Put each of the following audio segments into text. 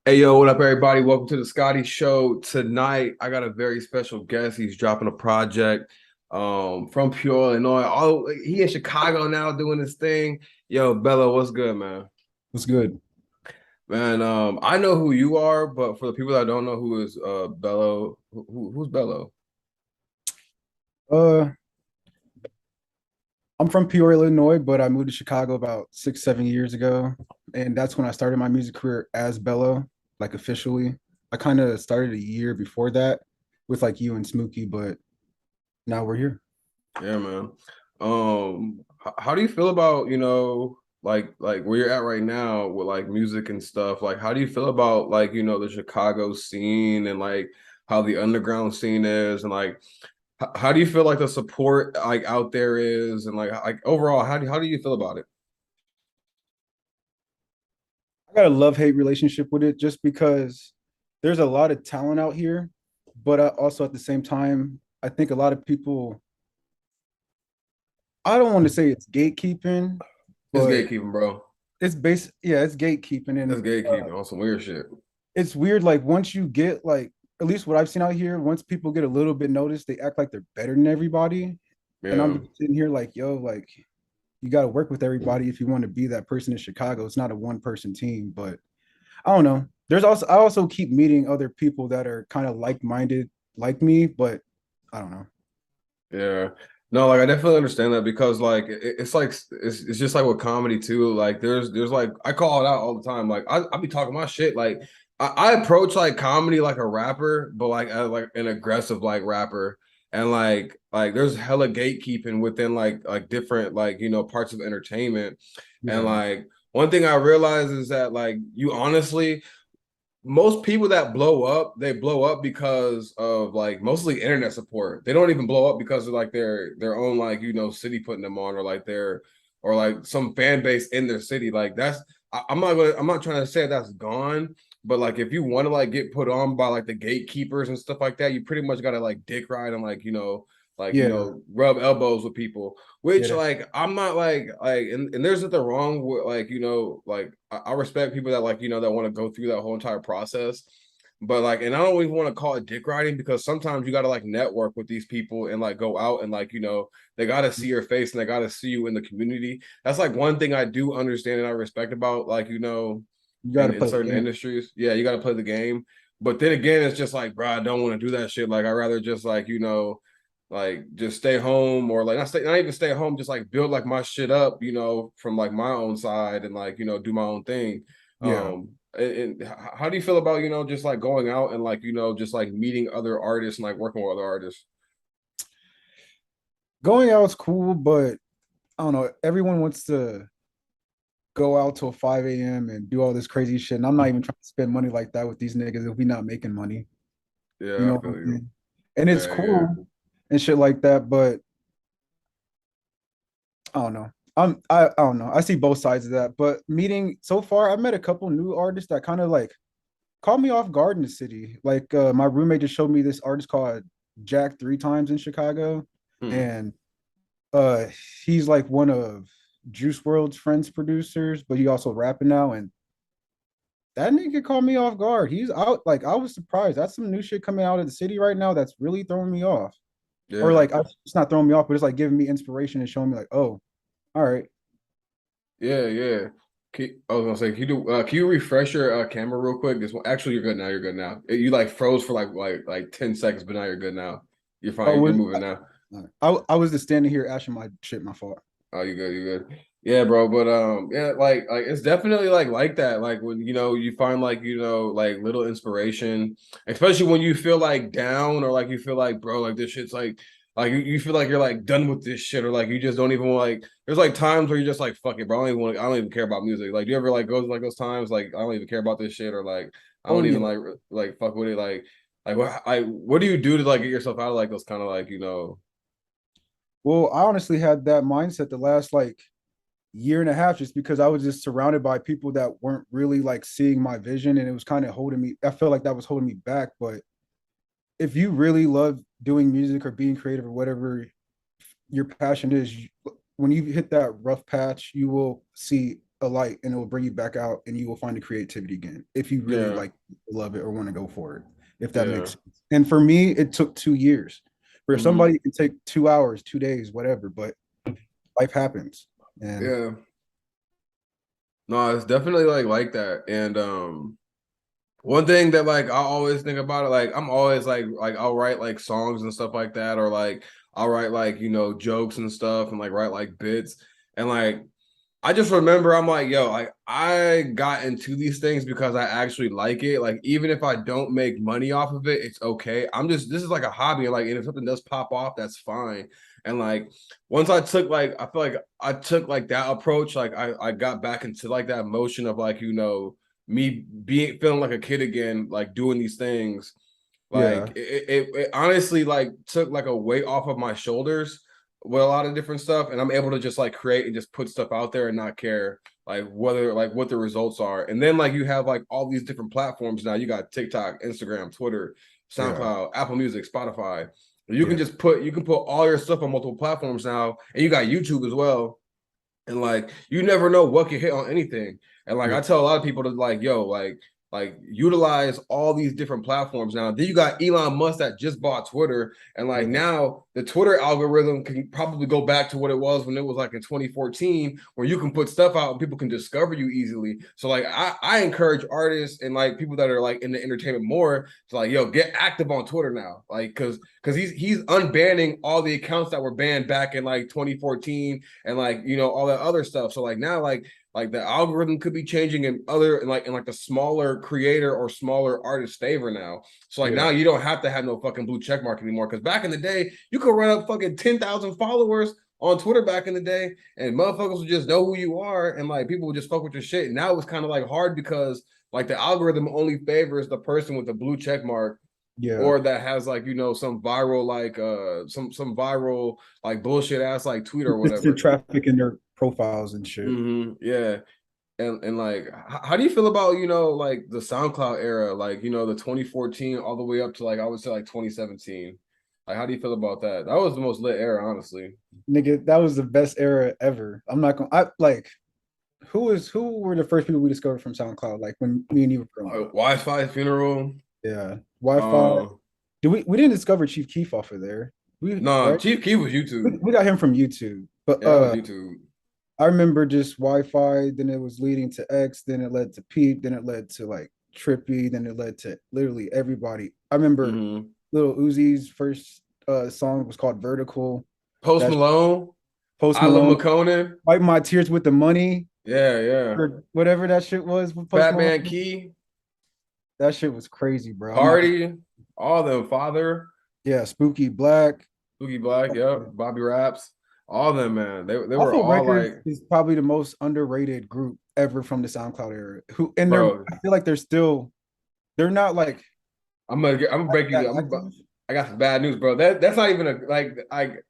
Hey, yo, what up, everybody? Welcome to the Scottie Show. Tonight, I got a very special guest. He's dropping a project from Peoria, Illinois. Oh, he in Chicago now doing his thing. Yo, Bello, what's good, man? What's good? Man, I know who you are, but for the people that don't know who is Bello, who's Bello? Uh, I'm from Peoria, Illinois, but I moved to Chicago about 6, 7 years ago, and that's when I started my music career as Bello, like officially. I kind of started a year before that with like you and Smokey, but now we're here. Yeah, man. How do you feel about, like where you're at right now with like music and stuff? Like, how do you feel about like, the Chicago scene and like how the underground scene is and like how do you feel like the support like out there is and like overall, how do you feel about it? I got a love-hate relationship with it just because there's a lot of talent out here, but also at the same time, I think a lot of people, I don't want to say it's gatekeeping, It's but gatekeeping, bro. it's gatekeeping, It's and gatekeeping on some weird shit. it's weird. Like once you get like, at least what I've seen out here, once people get a little bit noticed, they act like they're better than everybody. And Yeah. I'm just sitting here like, yo, like you got to work with everybody if you want to be that person in Chicago. It's not a one person team, but I don't know. I also keep meeting other people that are kind of like minded like me, but I don't know. Yeah. No, like I definitely understand that because like it's like it's just like with comedy too. Like there's like I call it out all the time. Like I be talking my shit. Like I approach like comedy like a rapper, but like like an aggressive like rapper. And like there's hella gatekeeping within like different like parts of entertainment. And Yeah. like one thing I realize is that like you honestly most people that blow up, they blow up because of like mostly internet support. They don't even blow up because of like their own like city putting them on or like their or like some fan base in their city. Like that's I'm not trying to say that's gone, but like if you want to like get put on by like the gatekeepers and stuff like that, you pretty much gotta like dick ride and like Yeah. rub elbows with people, which Yeah. like I'm not like and there's nothing wrong with like like I respect people that like that want to go through that whole entire process, but like and I don't even want to call it dick riding because sometimes you got to like network with these people and like go out and like they got to see your face and they got to see you in the community. That's like one thing I do understand and I respect about like You got to in play the certain game. industries. Yeah, you got to play the game. But then again, it's just like, bro, I don't want to do that shit. Like, I rather just like, like just stay home or like not even stay home, just like build like my shit up, from like my own side and like, do my own thing. Yeah. And how do you feel about, just like going out and like, just like meeting other artists and like working with other artists? Going out's cool, but I don't know. Everyone wants to go out till 5 a.m. and do all this crazy shit. And I'm not even trying to spend money like that with these niggas if we not making money. You Yeah, know I what feel I'm you. saying? And it's Yeah, yeah. cool and shit like that, but I don't know. I don't know. I see both sides of that. But meeting so far, I've met a couple new artists that kind of like caught me off guard in the city. Like my roommate just showed me this artist called Jack Three Times in Chicago. Hmm. And uh he's like one of Juice World's friends producers, but he also rapping now. And that nigga caught me off guard. He's out. Like I was surprised. That's some new shit coming out of the city right now that's really throwing me off. Or Yeah. like it's not throwing me off, but it's like giving me inspiration and showing me like, oh, all right. Yeah, yeah. I was gonna say, can you refresh your camera real quick? This one, actually, you're good now. You're good now. You like froze for like 10 seconds, but now you're good now. You're Oh, fine. You're moving now. I was just standing here ashing my shit. My fault. Oh, you good. You good. Yeah, bro. But yeah, like it's definitely like that. Like when you find like like little inspiration, especially when you feel like down or like you feel like bro, like this shit's like you feel like you're like done with this shit or like you just don't even like. There's like times where you're just like fuck it, bro. I don't even care about music. Like, do you ever like go like those times like I don't even care about this shit or like I Oh don't even yeah. like fuck with it like what do you do to like get yourself out of like those kind of like Well, I honestly had that mindset the last like year and a half just because I was just surrounded by people that weren't really like seeing my vision and it was kind of holding me. I felt like that was holding me back. But if you really love doing music or being creative or whatever your passion is, when you hit that rough patch, you will see a light and it will bring you back out and you will find the creativity again if you really Yeah. like love it or want to go for it, if that makes Yeah. sense. And for me, it took 2 years. For Hmm. somebody, it can take 2 hours, 2 days, whatever, but life happens. And Yeah. No, it's definitely like that. And one thing that like I always think about it, like I'm always like I'll write like songs and stuff like that, or like I'll write like jokes and stuff and like write like bits. And like I just remember I'm like, yo, like I got into these things because I actually like it. Like even if I don't make money off of it, it's okay. This is like a hobby, and like and if something does pop off, that's fine. And like once I took like I feel like I took like that approach, like I got back into like that motion of like, me being feeling like a kid again, like doing these things. yeah, Like it honestly like took like a weight off of my shoulders with a lot of different stuff, and I'm able to just like create and just put stuff out there and not care like whether like what the results are. And then like you have like all these different platforms now. You got TikTok, Instagram, Twitter, yeah, SoundCloud, Apple Music, Spotify. You can yeah, just put all your stuff on multiple platforms now, and you got YouTube as well. And like you never know what can hit on anything. And like yeah, I tell a lot of people to like, yo, like utilize all these different platforms now. Then you got Elon Musk that just bought Twitter, and like yeah, now the Twitter algorithm can probably go back to what it was when it was like in 2014, where you can put stuff out and people can discover you easily. So like I encourage artists and like people that are like in the entertainment more to like, yo, get active on Twitter now. Like because he's unbanning all the accounts that were banned back in like 2014 and like all that other stuff. So like now like the algorithm could be changing in like the smaller creator or smaller artist favor now. So like now yeah, you don't have to have no fucking blue check mark anymore. Because back in the day, you could run up fucking 10,000 followers on Twitter back in the day, and motherfuckers would just know who you are, and like people would just fuck with your shit. And now it's kind of like hard because like the algorithm only favors the person with the blue check mark yeah. or that has like some viral like some viral like bullshit ass like tweet or Consistent whatever. traffic in their profiles and shit. Yeah. And like how do you feel about like the SoundCloud era, like the 2014 all the way up to like I would say like 2017? Like how do you feel about that? That was the most lit era, honestly. Nigga, that was the best era ever. I'm not gonna I like who were the first people we discovered from SoundCloud, like when me and you were growing up? Wi-Fi funeral. Yeah. Wi-Fi. uh Do we didn't discover Chief Keef off of there. We no, right? Chief Keef was We, YouTube. we got him from YouTube. But Yeah, that was YouTube. I remember just Wi-Fi, then it was leading to X, then it led to Peep, then it led to like Trippy, then it led to literally everybody. I remember Mm-hmm. Lil Uzi's first song was called Vertical. Post That's Malone. Post I Love Malone, McConan. Wipe My Tears with the Money, Yeah, yeah. or whatever that shit was with Post Malone. Batman Key. That shit was crazy, bro. I'm not gonna, Cardi, all them, Father, yeah, Spooky Black. Boogie Black, yep, Bobby Raps, all them, man. They were Awful all Records like, is probably the most underrated group ever from the SoundCloud era. Who and bro, I feel like they're not like I'm gonna break you. that active. I got some bad news, bro. That's not even a like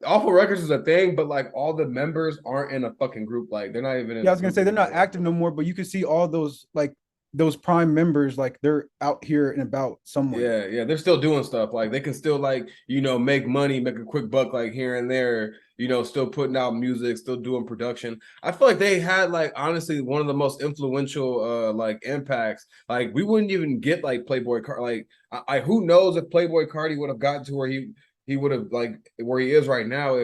Awful Records is a thing, but like all the members aren't in a fucking group. Like they're not even in Yeah, I a was gonna group say they're not anymore. active no more, but you can see all those like those prime members, like they're out here and about somewhere. Yeah, they're still doing stuff. Like they can still like, make money, make a quick buck like here and there, still putting out music, still doing production. I feel like they had like honestly one of the most influential like impacts. Like we wouldn't even get like Playboy Card like I who knows if Playboy Cardi would have gotten to where he would have like where he is right now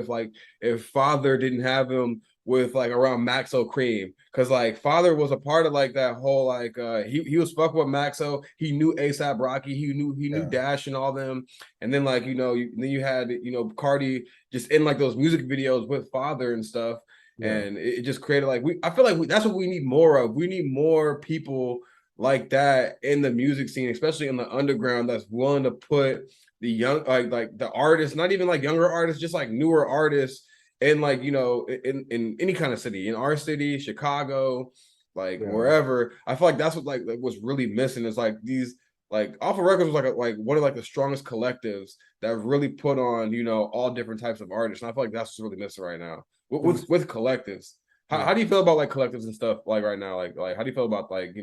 if Father didn't have him with like around Maxo Cream. Cause like Father was a part of like that whole like he was fucking with Maxo. He knew ASAP Rocky, he knew Yeah, Dash and all them. And then like, then you had Cardi just in like those music videos with Father and stuff. yeah, And it just created like I feel like that's what we need more of. We need more people like that in the music scene, especially in the underground, that's willing to put the young like the artists, not even like younger artists, just like newer artists in like in any kind of city, in our city, Chicago, like yeah. wherever. I feel like that's what like what's really missing is like these like Alpha Records was like one of like the strongest collectives that really put on all different types of artists, and I feel like that's what's really missing right now It was with collectives. How yeah. do you feel about like collectives and stuff like right now? Like how do you feel about like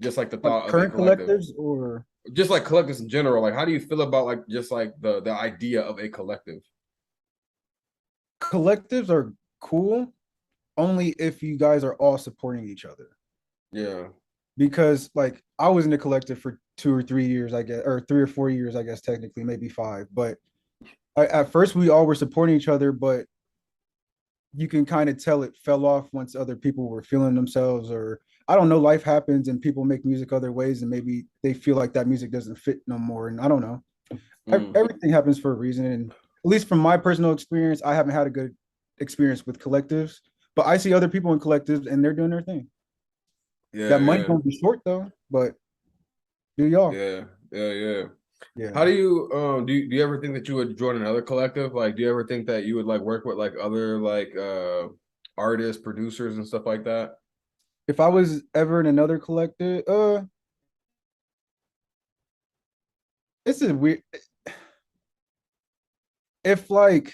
just like the Like thought of a current collective? collectives or Just like collectives in general, like how do you feel about like just like the idea of a collective? collectives are cool. only if you guys are all supporting each other. Yeah. Because like I was in the collective for 2 or 3 years, I guess, or 3 or 4 years, I guess technically, maybe five. But at first we all were supporting each other, but you can kind of tell it fell off once other people were feeling themselves, or I don't know, life happens and people make music other ways, and maybe they feel like that music doesn't fit no more. And I don't know. Mm. Everything happens for a reason. And at least from my personal experience, I haven't had a good experience with collectives, but I see other people in collectives and they're doing their thing. Yeah, That money yeah, gonna be short though, but do y'all? yeah, yeah, yeah. Yeah. How do you ever think that you would join another collective? Like, do you ever think that you would like work with like other like artists, producers and stuff like that? If I was ever in another collective, this is weird. If like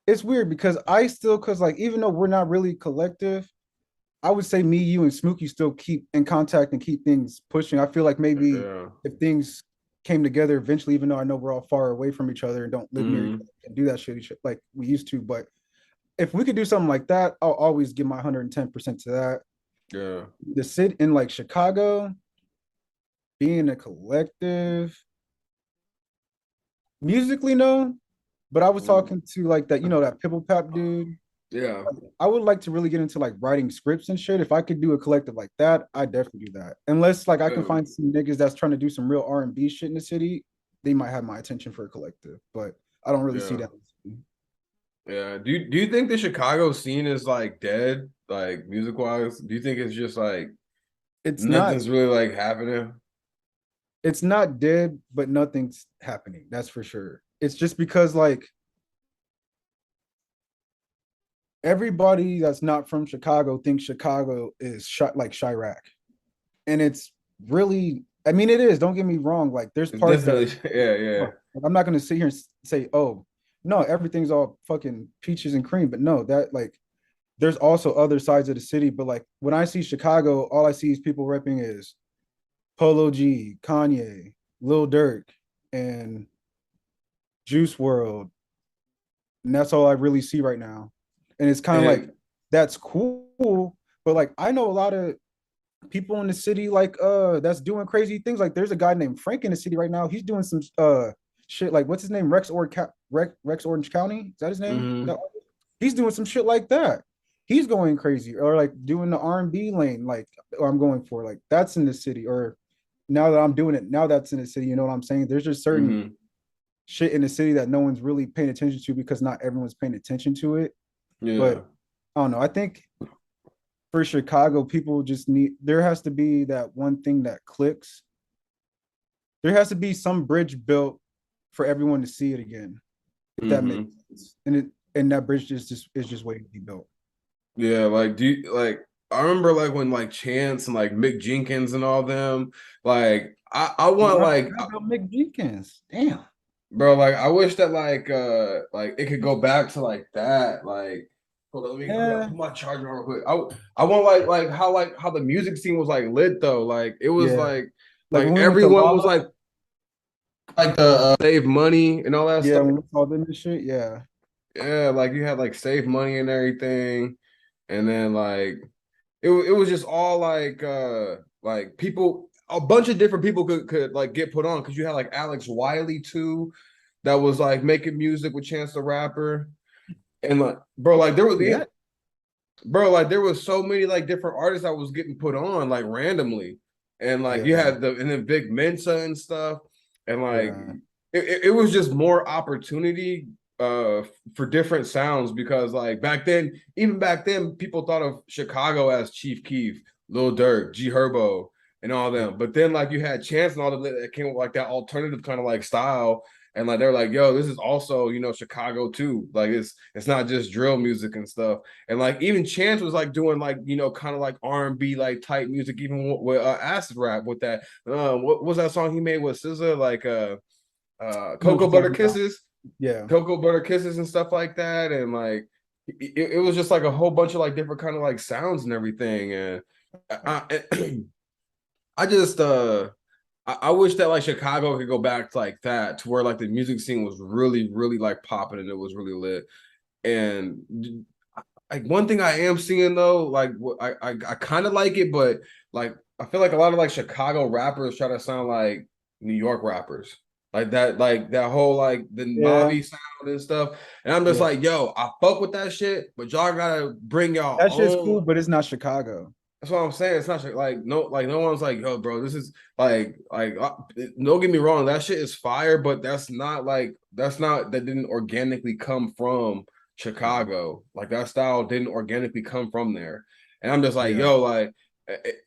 it's weird because I still, because like even though we're not really collective, I would say me, you, and Smokey still keep in contact and keep things pushing. I feel like maybe Yeah. if things came together eventually, even though I know we're all far away from each other and don't live near each Mm-hmm. other and do that shit like we used to, but if we could do something like that, I'll always give my 110% to that. Yeah. The sit in like Chicago, being a collective, musically no, but I was Mm. talking to like that, that Pibble Pap dude. Yeah. I would like to really get into like writing scripts and shit. If I could do a collective like that, I'd definitely do that. Unless like I can Yeah. find some niggas that's trying to do some real R&B shit in the city, they might have my attention for a collective. But I don't really see Yeah. that. Yeah. Do you think the Chicago scene is like dead, like music wise? Do you think it's just like It's not nothing's really like happening? it's not dead, but nothing's happening. That's for sure. It's just because like everybody that's not from Chicago thinks Chicago is like Chirac. And it's really, I mean, it is. Don't get me wrong. Like, there's It's parts that definitely yeah, yeah. I'm not going to sit here and say, oh, no, everything's all fucking peaches and cream. But no, that like, there's also other sides of the city. But like, when I see Chicago, all I see is people repping is Polo G, Kanye, Lil Durk, and Juice World. And that's all I really see right now. And it's kind of like, And that's cool. But like, I know a lot of people in the city like that's doing crazy things. Like there's a guy named Frank in the city right now. He's doing some shit like what's his name? Rex Orange County. Is that his name? mm-hmm. He's doing some shit like that. He's going crazy or like doing the R&B lane like or I'm going for like that's in the city or now that I'm doing it now that's in the city. You know what I'm saying? There's just certain Mm-hmm. shit in the city that no one's really paying attention to because not everyone's paying attention to it. But Yeah. I don't know. I think for Chicago, people just need there has to be that one thing that clicks. There has to be some bridge built for everyone to see it again, if that makes Mm-hmm. sense. And that bridge is just waiting to be built. Yeah, like do you like I remember like when like Chance and like Mick Jenkins and all them, like I want I like forgot about Mick Jenkins. Damn. bro, like I wish that like it could go back to like that. Like hold on, let me Yeah. put my charger on real quick. I want like how the music scene was like lit though. Like it was Yeah. Like like when we went to everyone was Lala. like the save money and all that Yeah, stuff. when we saw them and shit. Yeah. Yeah, like you had like save money and everything. And then like it was just all like people a bunch of different people could like get put on because you had like Alex Wiley too that was like making music with Chance the Rapper and like bro like there was Yeah. bro like there was so many like different artists that was getting put on like randomly and like you Yeah. had the and then Vic Mensa and stuff and like Yeah. it was just more opportunity for different sounds because like back then people thought of Chicago as Chief Keef, Lil Durk, G Herbo and all Yeah. them but then like you had Chance and all of that came with like that alternative kind of like style and like they're like yo this is also Chicago too like it's not just drill music and stuff and like even Chance was like doing like kind of like R&B like type music even with acid rap with that what was that song he made with SZA like I know what Cocoa you're Butter talking about. Kisses, Yeah. Cocoa Butter Kisses and stuff like that. And like it was just like a whole bunch of like different kind of like sounds and everything. And I, I just I wish that like Chicago could go back to like that to where like the music scene was really, really like popping and it was really lit. And like one thing I am seeing though, like I kind of like it, but like I feel like a lot of like Chicago rappers try to sound like New York rappers. Like that whole like the Yeah, mobby sound and stuff. And I'm just yeah. like, yo, I fuck with that shit, but y'all gotta bring y'all That shit's own. cool, but it's not Chicago. That's what I'm saying. It's not like no one's like, yo, bro, this is don't get me wrong, that shit is fire, but that didn't organically come from Yeah. Chicago. Like that style didn't organically come from there. And I'm just like, Yeah. yo, like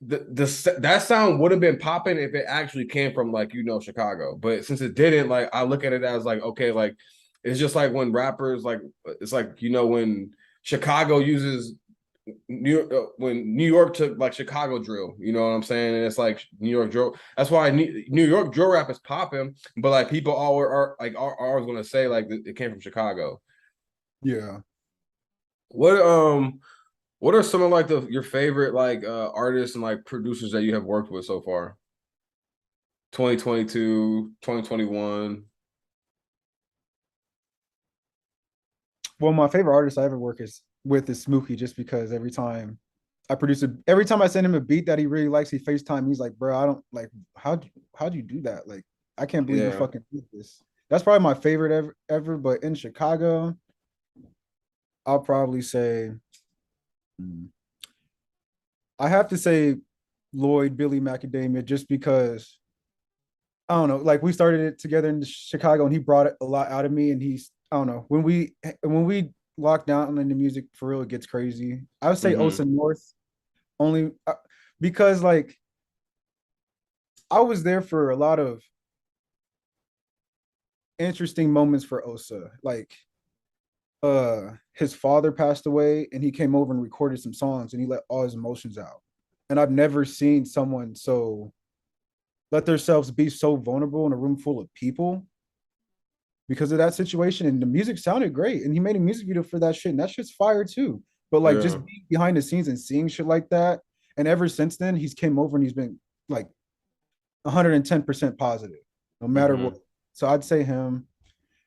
that sound would have been popping if it actually came from like Chicago. But since it didn't, like I look at it as like, okay, like it's just like when rappers like it's like when Chicago uses when New York took like Chicago drill, you know what I'm saying? And it's like New York drill. That's why New York drill rap is popping, but like people all are always gonna say like it came from Chicago. Yeah. What what are some of like your favorite like artists and like producers that you have worked with so far? 2022, 2021. Well, my favorite artist I ever work is with is Smokey, just because every time I send him a beat that he really likes, he FaceTime. He's like, bro, I don't like how'd you do that? Like, I can't believe you Yeah. fucking did this. That's probably my favorite ever. But in Chicago, I'll probably say hmm, I have to say Lloyd, Billy Macadamia, just because I don't know, like we started it together in Chicago and he brought a lot out of me. And he's, I don't know, when we lock down in the music for real, it gets crazy. I would say Mm-hmm. Osa North only because like I was there for a lot of interesting moments for Osa. Like his father passed away and he came over and recorded some songs and he let all his emotions out. And I've never seen someone so let themselves be so vulnerable in a room full of people because of that situation. And the music sounded great. And he made a music video for that shit. And that shit's fire too. But like just Yeah. being behind the scenes and seeing shit like that. And ever since then, he's came over and he's been like 110% positive, no matter what. Mm-hmm. So I'd say him.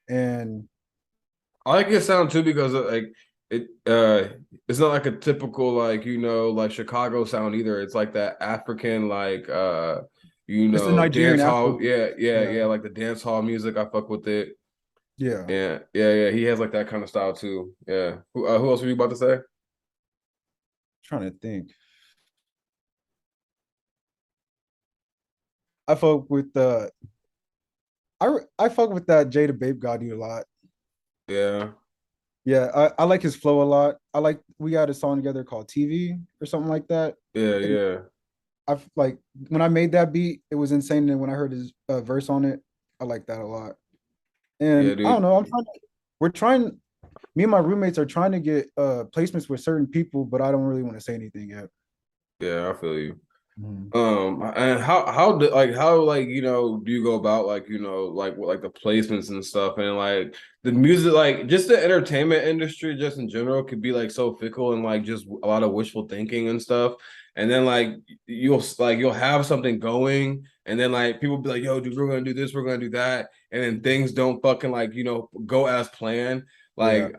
And I like his sound too because like it it's not like a typical like like Chicago sound either. It's like that African like it's the Nigerian dance hall. Afro. Yeah, yeah, Yeah. yeah, like the dance hall music. I fuck with it. Yeah. Yeah, yeah, yeah. He has like that kind of style too. Yeah. Who else were you about to say? Trying to think. I fuck with I fuck with that Jada Babe Gotti a lot. Yeah. Yeah, I like his flow a lot. I like we got a song together called TV or something like that. Yeah, And yeah. I've like when I made that beat, it was insane. And when I heard his verse on it, I like that a lot. Yeah, And I don't dude. know, we're trying, me and my roommates are trying to get placements with certain people, but I don't really want to say anything yet. Yeah, I feel you. Mhm. And how do you go about like like what like the placements and stuff and like the music like just the entertainment industry just in general could be like so fickle and like just a lot of wishful thinking and stuff. And then like you'll have something going and then like people be like, yo, dude, we're gonna do this, we're gonna do that, and then things don't fucking like go as planned. Yeah,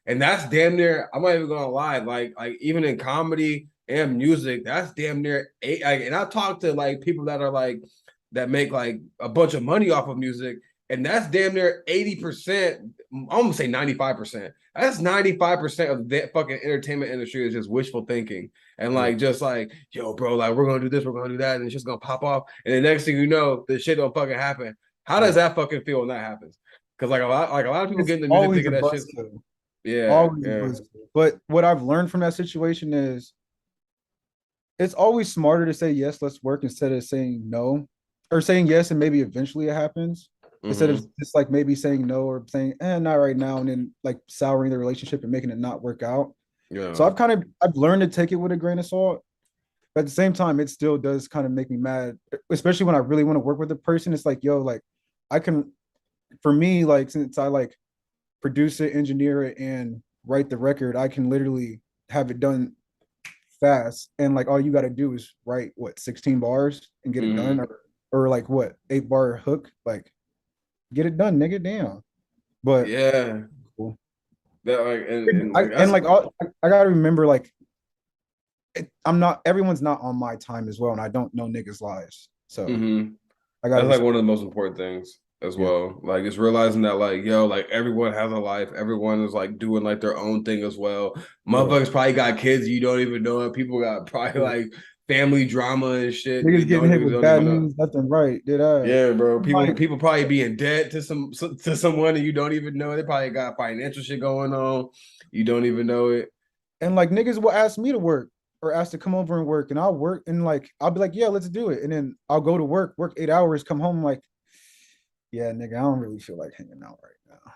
And that's damn near. I'm not even gonna lie. Like even in comedy and music, that's damn near eight. Like, and I talk to like people that are like that make like a bunch of money off of music, and that's damn near 80%. I'm gonna say 95%. That's 95% of the fucking entertainment industry is just wishful thinking and yeah. like just like, yo, bro, like we're gonna do this, we're gonna do that, and it's just gonna pop off. And the next thing you know, the shit don't fucking happen. How does Yeah. that fucking feel when that happens? Because like a lot of people It's get into music always thinking a that shit. buzzkill. Yeah, Always a yeah, buzzkill. But what I've learned from that situation is it's always smarter to say yes, let's work instead of saying no, or saying yes and maybe eventually it happens instead of mm-hmm, just like maybe saying no or saying not right now and then like souring the relationship and making it not work out. So yeah, I've learned to take it with a grain of salt, but at the same time, it still does kind of make me mad, especially when I really want to work with a person. It's like, yo, like I can, for me, like since I like produce it, engineer it, and write the record, I can literally have it done fast. And like all you got to do is write what 16 bars and get it done, mm-hmm. or like what 8 bar hook, like get it done, nigga, damn. But Yeah. cool. That like and I like and that's like all, I gotta remember like I'm not everyone's not on my time as well, and I don't know niggas' lives, so mm-hmm. I gotta That's like respect. one of the most important things as Yeah, well. Like it's realizing that like yo, like everyone has a life. Everyone is like doing like their own thing as well. yeah, Motherfuckers probably got kids you don't even know it. People got probably yeah. like family drama and shit. You Niggas getting don't hit even with don't bad even know. news left and right. Did I? Yeah, bro. People Like, people probably be in debt to someone and you don't even know. They probably got financial shit going on. You don't even know it. and like niggas will ask me to work or ask to come over and work, and I'll work and like I'll be like, yeah, let's do it, and then I'll go to work 8 hours, come home like, yeah, nigga, I don't really feel like hanging out right now.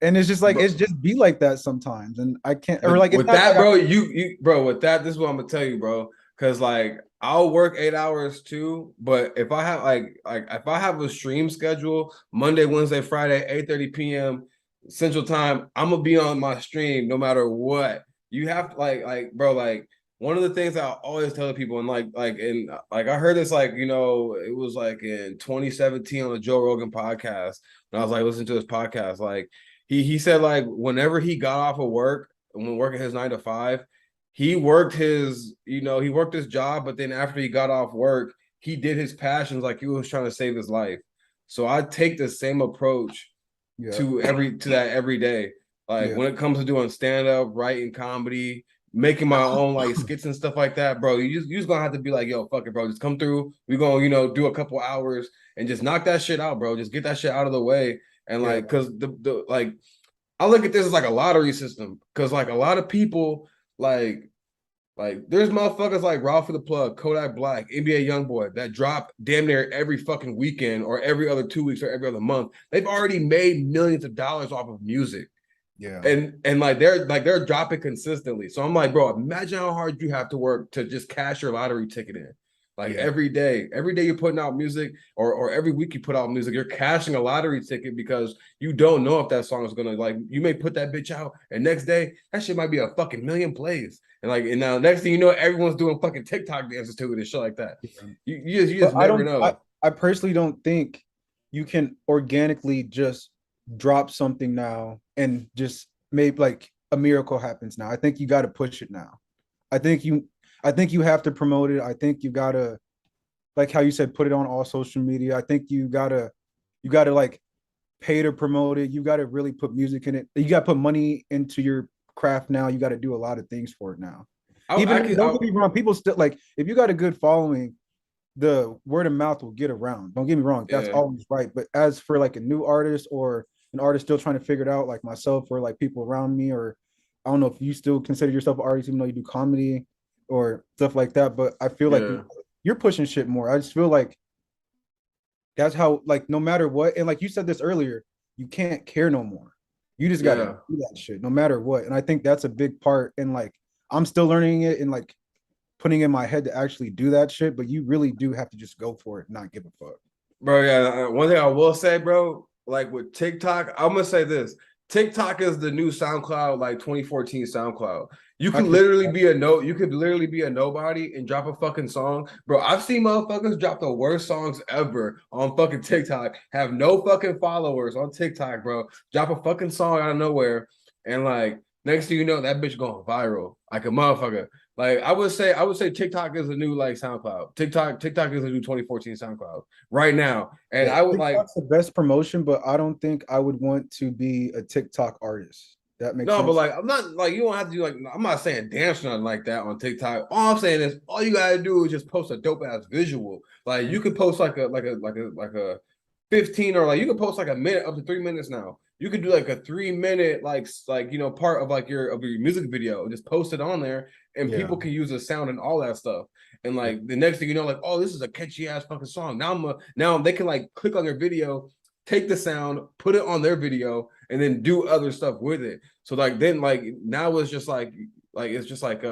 And it's just like it's Bro, just be like that sometimes, and I can't or but like it's with not that, like I, bro, you bro, with that, this is what I'm gonna tell you, bro. Cause like I'll work 8 hours too, but if I have like if I have a stream schedule Monday, Wednesday, Friday, 8:30 p.m. Central Time, I'm gonna be on my stream no matter what. You have to like bro, like one of the things I always tell people, and like I heard this like it was like in 2017 on the Joe Rogan podcast, and I was like listening to this podcast, like he said like whenever he got off of work when working his 9 to 5, he worked he worked his job, but then after he got off work, he did his passions like he was trying to save his life. So I take the same approach yeah, to that every day. Like yeah, when it comes to doing stand up, writing comedy, making my own like skits and stuff like that, bro. You just gonna have to be like, yo, fuck it, bro. Just come through. We gonna do a couple hours and just knock that shit out, bro. Just get that shit out of the way. And yeah, like, cause the like I look at this as like a lottery system because like a lot of people like there's motherfuckers like Ralph of the Plug, Kodak Black, NBA YoungBoy that drop damn near every fucking weekend or every other 2 weeks or every other month. They've already made millions of dollars off of music. yeah, And they're dropping consistently. So I'm like, bro, imagine how hard you have to work to just cash your lottery ticket in. Like yeah, every day you're putting out music, or every week you put out music, you're cashing a lottery ticket because you don't know if that song is gonna like. You may put that bitch out, and next day that shit might be a fucking million plays. And now next thing you know, everyone's doing fucking TikTok dances to it and shit like that. yeah. You But just never know. I personally don't think you can organically just drop something now and just make like a miracle happens now. I think you got to push it now. I think you I think you have to promote it. I think you got to like how you said put it on all social media. I think you got to like pay to promote it. You got to really put music in it. You got to put money into your craft now. You got to do a lot of things for it now. I Even could don't get me wrong, people still like if you got a good following, the word of mouth will get around. Don't get me wrong, that's yeah always right. But as for like a new artist or an artist still trying to figure it out, like myself or like people around me, or I don't know if you still consider yourself an artist even though you do comedy or stuff like that. But I feel like yeah you're pushing shit more. I just feel like that's how like no matter what, and like you said this earlier, you can't care no more. You just gotta yeah. do that shit no matter what. And I think that's a big part. And like I'm still learning it and like putting in my head to actually do that shit, but you really do have to just go for it, and not give a fuck. Bro, yeah. One thing I will say, bro, like with TikTok, I'm gonna say this: TikTok is the new SoundCloud, like 2014 SoundCloud. I can You could literally be a nobody and drop a fucking song, bro. I've seen motherfuckers drop the worst songs ever on fucking TikTok, have no fucking followers on TikTok, bro. Drop a fucking song out of nowhere, and like next thing you know, that bitch going viral like a motherfucker. Like I would say TikTok is a new like SoundCloud. TikTok is a new 2014 SoundCloud right now. And yeah, I would like TikTok's the best promotion, but I don't think I would want to be a TikTok artist. That makes no, but sense. like I'm not like you don't have to do like I'm not saying dance or nothing like that on TikTok. All I'm saying is all you gotta do is just post a dope ass visual. Like you could post like a 15 or like you could post like a minute up to 3 minutes now. You could do like a 3 minute part of like your music video and just post it on there and Yeah, people can use the sound and all that stuff. And yeah, like the next thing you know, like, oh, this is a catchy ass fucking song. Now they can like click on your video, take the sound, put it on their video, and then do other stuff with it. So like then like now it's just like it's just like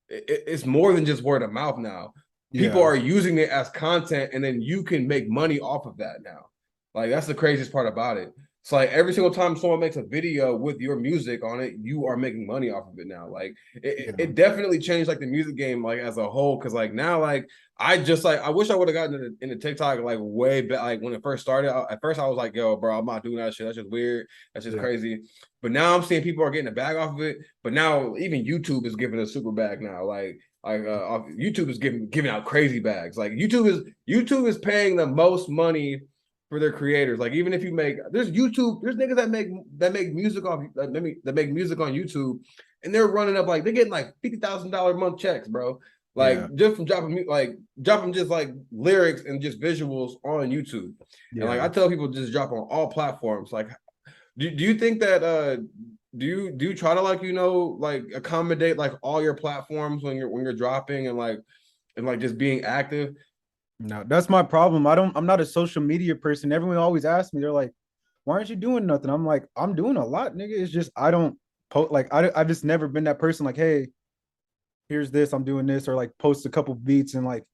it's more than just word of mouth now. People yeah, are using it as content and then you can make money off of that now. Like that's the craziest part about it. It's like every single time someone makes a video with your music on it, you are making money off of it now. Like Yeah. it definitely changed like the music game like as a whole. Cause like now like I just like I wish I would have gotten into TikTok like way back like when it first started. At first I was like, yo, bro, I'm not doing that shit. That's just weird. That's just Yeah. crazy. But now I'm seeing people are getting a bag off of it. But now even YouTube is giving a super bag now. Like YouTube is giving out crazy bags. Like YouTube is paying the most money for their creators. Like even if you make there's niggas that make music off that make music on YouTube, and they're running up like they're getting like $50,000 a month checks, bro. Yeah. Like just from dropping just like lyrics and just visuals on YouTube. And like Yeah. I tell people just drop on all platforms. Like do you think that do you try to like like accommodate like all your platforms when you're dropping and like just being active? No, that's my problem. I'm not a social media person. Everyone always asks me, they're like, why aren't you doing nothing? I'm like, I'm doing a lot, nigga. It's just I don't post like I've just never been that person like, hey, here's this, I'm doing this, or like post a couple beats and like,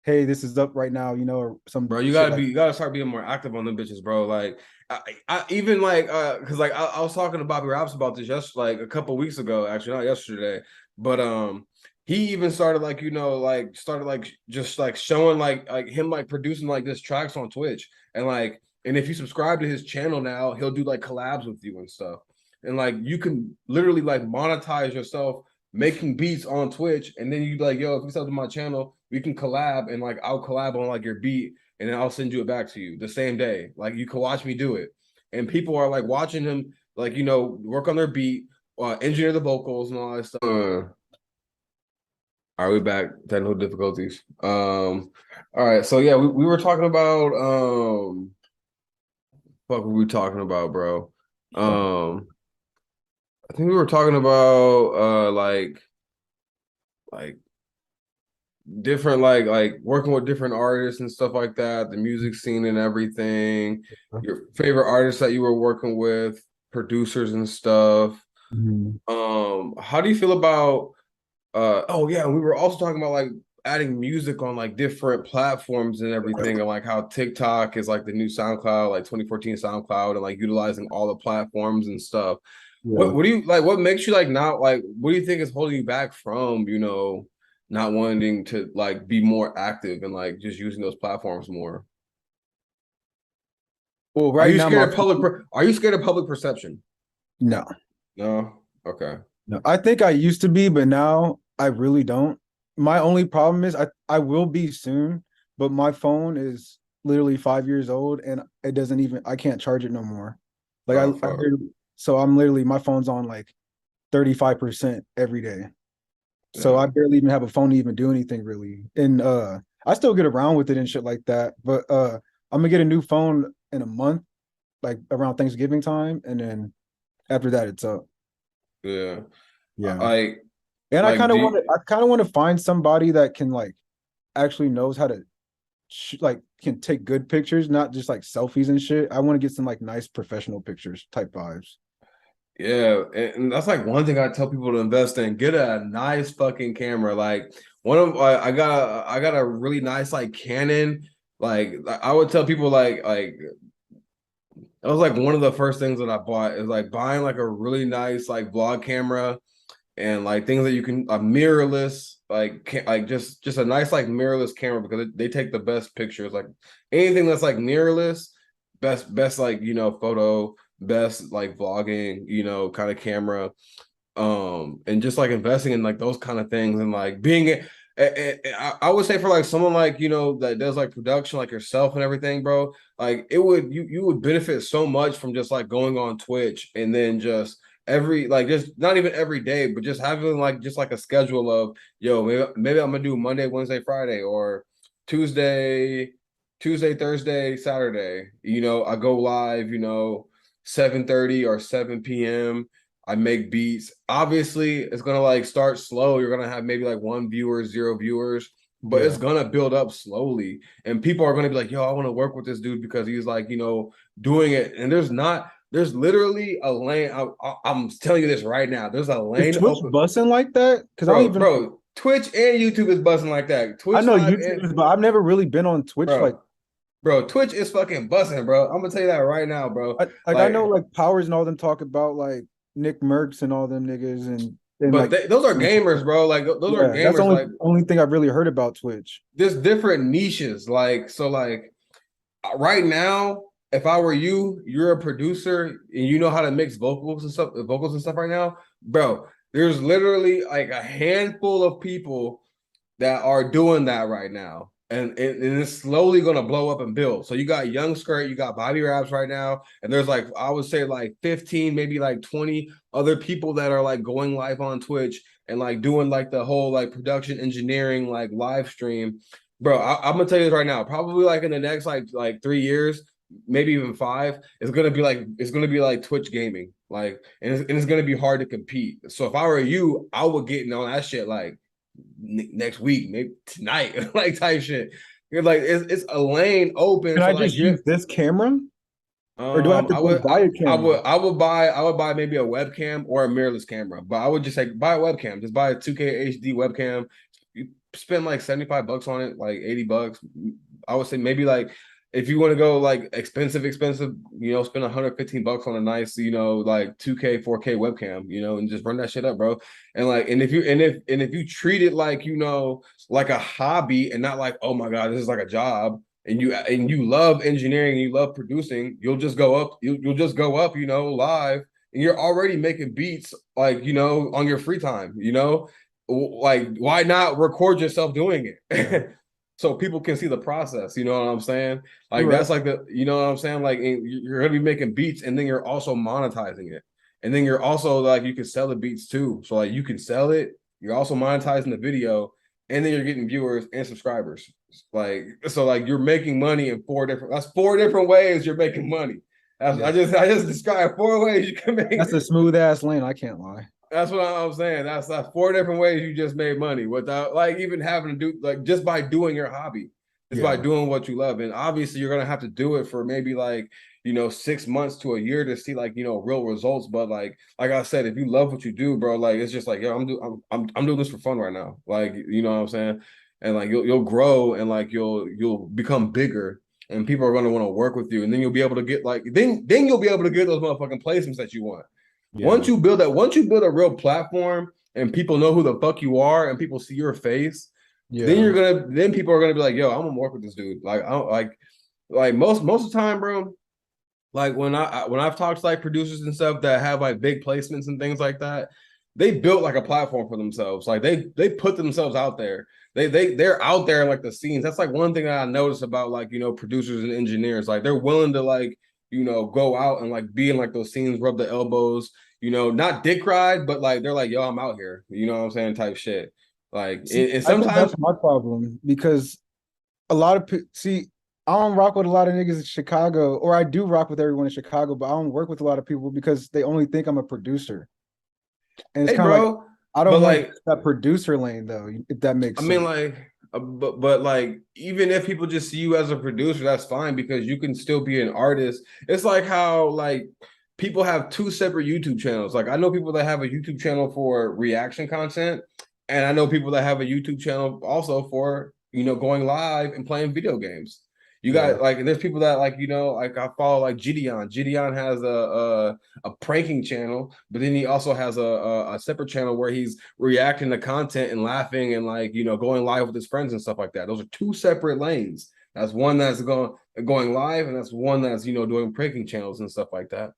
hey, this is up right now, or some Bro, shit like you gotta start being more active on them bitches, bro. Like I even like because like I was talking to Bobby Raps about this just like a couple weeks ago, actually not yesterday, but he even started like like started like just like showing like him like producing like this tracks on Twitch and if you subscribe to his channel now, he'll do like collabs with you and stuff, and like you can literally like monetize yourself making beats on Twitch, and then you like, yo, if you sub to my channel, we can collab, and like I'll collab on like your beat, and then I'll send you it back to you the same day. Like you can watch me do it, and people are like watching him, like work on their beat, engineer the vocals and all that stuff. Are we back? Technical difficulties. All right. So yeah, we were talking about what were we talking about, bro? Um, I think we were talking about like different like working with different artists and stuff like that, the music scene and everything, your favorite artists that you were working with, producers and stuff. Mhm. How do you feel about oh yeah, we were also talking about like adding music on like different platforms and everything, and like how TikTok is like the new SoundCloud, like 2014 SoundCloud, and like utilizing all the platforms and stuff. Yeah. What do you like? What makes you like not like? What do you think is holding you back from not wanting to like be more active and like just using those platforms more? Well, Are right you now my scared of are you scared of public perception? no, No. Okay. no. I think I used to be, but now I really don't. My only problem is I will be soon, but my phone is literally 5 years old and it doesn't even I can't charge it no more. Like Oh I fuck. literally, so I'm literally my phone's on like 35% every day. So I Yeah. barely even have a phone to even do anything really. And I still get around with it and shit like that. But I'm gonna get a new phone in a month, like around Thanksgiving time, and then after that it's up. Yeah. Yeah. Like And like do you, I kind of want to find somebody that can like actually knows how to like can take good pictures, not just like selfies and shit. I want to get some like nice professional pictures type vibes. yeah, and that's like one thing I tell people to invest in. Get a nice fucking camera. Like one of I got a really nice like Canon. Like I would tell people like that was like one of the first things that I bought is like buying like a really nice like vlog camera and like things that you can a mirrorless like just a nice like mirrorless camera because they take the best pictures. Like anything that's like mirrorless, best like photo, best like vlogging, kind of camera. And just like investing in like those kind of things and like being I would say for like someone like that does like production like yourself and everything, bro, like it would you would benefit so much from just like going on Twitch and then just every like just not even every day but just having like just like a schedule of maybe I'm gonna do Monday, Wednesday, Friday, or Tuesday, Thursday, Saturday. I go live 7:30 or 7 p.m. I make beats. Obviously, it's gonna like start slow. You're gonna have maybe like one viewer, zero viewers, but it's Yeah. gonna build up slowly. And people are gonna be like, yo, I want to work with this dude because he's like, doing it. And there's literally a lane. I'm telling you this right now. There's a Is lane Twitch open, busting like that? Because I don't bro. even Bro, Twitch and YouTube is buzzing like that. I Twitch know live YouTube and is, but I've never really been on Twitch like bro. bro, Twitch is fucking busting, bro. I'm gonna tell you that right now, bro. I know Like, like Powers and all them talk about like Nick Merckx and all them niggas and but like those are gamers, bro. Like those are yeah, that's the gamers. only Like only thing I've really heard about Twitch. there's different niches. Like so, like right now, if I were you, you're a producer and you know how to mix vocals and stuff right now, bro. There's literally like a handful of people that are doing that right now. And it's slowly gonna blow up and build. So you got Young Skirt, you got Bobby Raps right now, and there's like I would say like 15, maybe like 20 other people that are like going live on Twitch and like doing like the whole like production engineering like live stream. Bro, I'm gonna tell you this right now. Probably like in the next like 3 years, maybe even five, it's gonna be like Twitch gaming. Like and it's gonna be hard to compete. So if I were you, I would get in on that shit like next week, maybe tonight, like type shit. You're like it's a lane open. Can So I like just use this camera, or do I have to I go would buy a camera? I would buy maybe a webcam or a mirrorless camera, but I would just like buy a webcam. Just buy a 2K HD webcam. You spend like $75 on it, like $80. I would say maybe like if you want to go like expensive, spend $115 on a nice, like 2K, 4K webcam, and just run that shit up, bro. And like, and if you treat it like, like a hobby and not like, oh my God, this is like a job, and you love engineering, you love producing, you'll just go up, you'll just go up, live, and you're already making beats like, on your free time, like why not record yourself doing Yeah, it? So people can see the process, you know what I'm saying? you're Like right. that's like you know what I'm saying? Like you're gonna be making beats and then you're also monetizing it. And then you're also like you can sell the beats too. So like you can sell it, you're also monetizing the video, and then you're getting viewers and subscribers. Like so like you're making money in that's four different ways you're making money. Yeah, I just described four ways you can make. that's a smooth ass lane. I can't lie. That's what I'm saying. That's four different ways you just made money without like even having to do like just by doing your hobby, just by Yeah, doing what you love. And obviously you're gonna have to do it for maybe like 6 months to a year to see like real results. But like I said, if you love what you do, bro, like it's just like yo, I'm doing this for fun right now. Like you know what I'm saying, and like you'll grow and like you'll become bigger. And people are gonna want to work with you, and then you'll be able to get like then you'll be able to get those motherfucking placements that you want. yeah, Once you build a real platform and people know who the fuck you are and people see your face, yeah, then people are gonna be like, yo, I'm gonna work with this dude. Like I don't like most of the time, bro. Like when I've talked to like producers and stuff that have like big placements and things like that, they built like a platform for themselves. Like they put themselves out there. They're out there in like the scenes. That's like one thing that I noticed about like producers and engineers. Like they're willing to like go out and like be in like those scenes, rub the elbows. Not dick ride, but like they're like, yo, I'm out here. You know what I'm saying? Type shit. Like see, and I think sometimes, that's my problem because a lot of see, I don't rock with a lot of niggas in Chicago, or I do rock with everyone in Chicago, but I don't work with a lot of people because they only think I'm a producer, and it's hey, kind of like bro, I but don't want like that producer lane though, if that I makes mean, sense. like, but like, even if people just see you as a producer, that's fine because you can still be an artist. It's like how like people have two separate YouTube channels. Like I know people that have a YouTube channel for reaction content, and I know people that have a YouTube channel also for going live and playing video games. You Yeah, got like, there's people that like like I follow like Gideon. Gideon has a pranking channel, but then he also has a separate channel where he's reacting to content and laughing and like going live with his friends and stuff like that. Those are two separate lanes. That's one that's going live, and that's one that's doing pranking channels and stuff like that.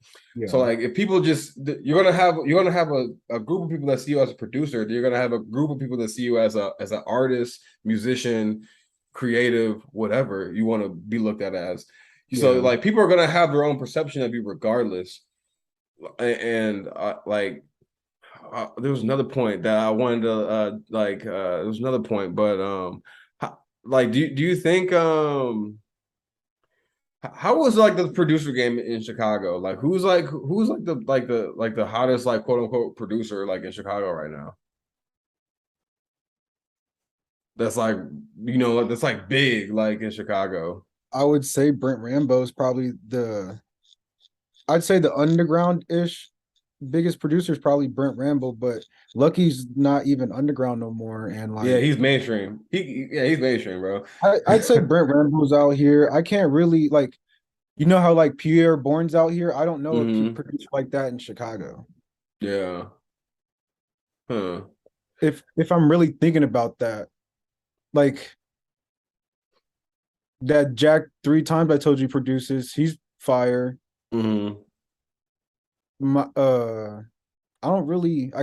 So yeah, like if people just you're gonna have a group of people that see you as a producer, you're gonna have a group of people that see you as an artist, musician, creative, whatever you want to be looked at as. So yeah. like people are gonna have their own perception of you regardless. And like there was another point that I wanted to there was another point, but like do you think how was like the producer game in Chicago? Like who's like the hottest like quote unquote producer like in Chicago right now? That's like like that's like big like in Chicago. I would say Brent Rambo is probably I'd say the underground ish. biggest producer is probably Brent Ramble, but Lucky's not even underground no more. And Yeah, like, he's mainstream. He's mainstream, bro. I'd say Brent Ramble's out here. I can't really like, you know how like Pierre Bourne's out here. I don't know a Hmm. producer like that in Chicago. Yeah. Huh. If I'm really thinking about that, like that Jack 3 times I told you produces, he's fire. Hmm. My, I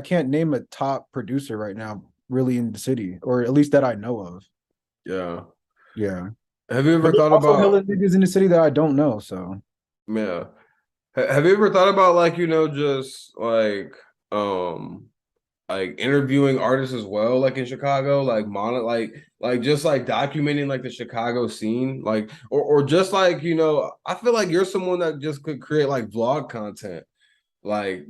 can't name a top producer right now, really in the city, or at least that I know of. Yeah. Yeah. Have you ever But there's thought also about, hella niggas in the city that I don't know. So yeah. Have you ever thought about like, just like interviewing artists as well, like in Chicago, like like just like documenting like the Chicago scene, like or just like, I feel like you're someone that just could create like vlog content. Like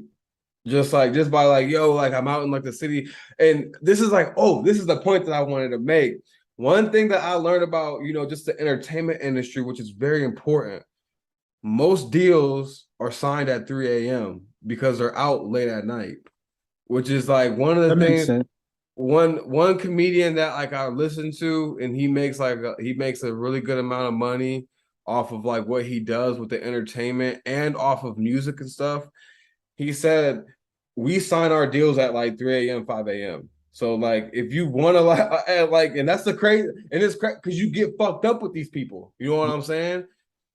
just by like, yo, like I'm out in like the city. And this is like, oh, this is the point that I wanted to make. One thing that I learned about, just the entertainment industry, which is very important. Most deals are signed at 3 a.m. because they're out late at night, which is like one of that the makes things. sense. One comedian that like I listen to, and he makes a really good amount of money off of like what he does with the entertainment and off of music and stuff. He said we sign our deals at like 3 a.m., 5 a.m. So like if you want to like, and that's the crazy, and it's crazy because you get fucked up with these people. You know what I'm saying?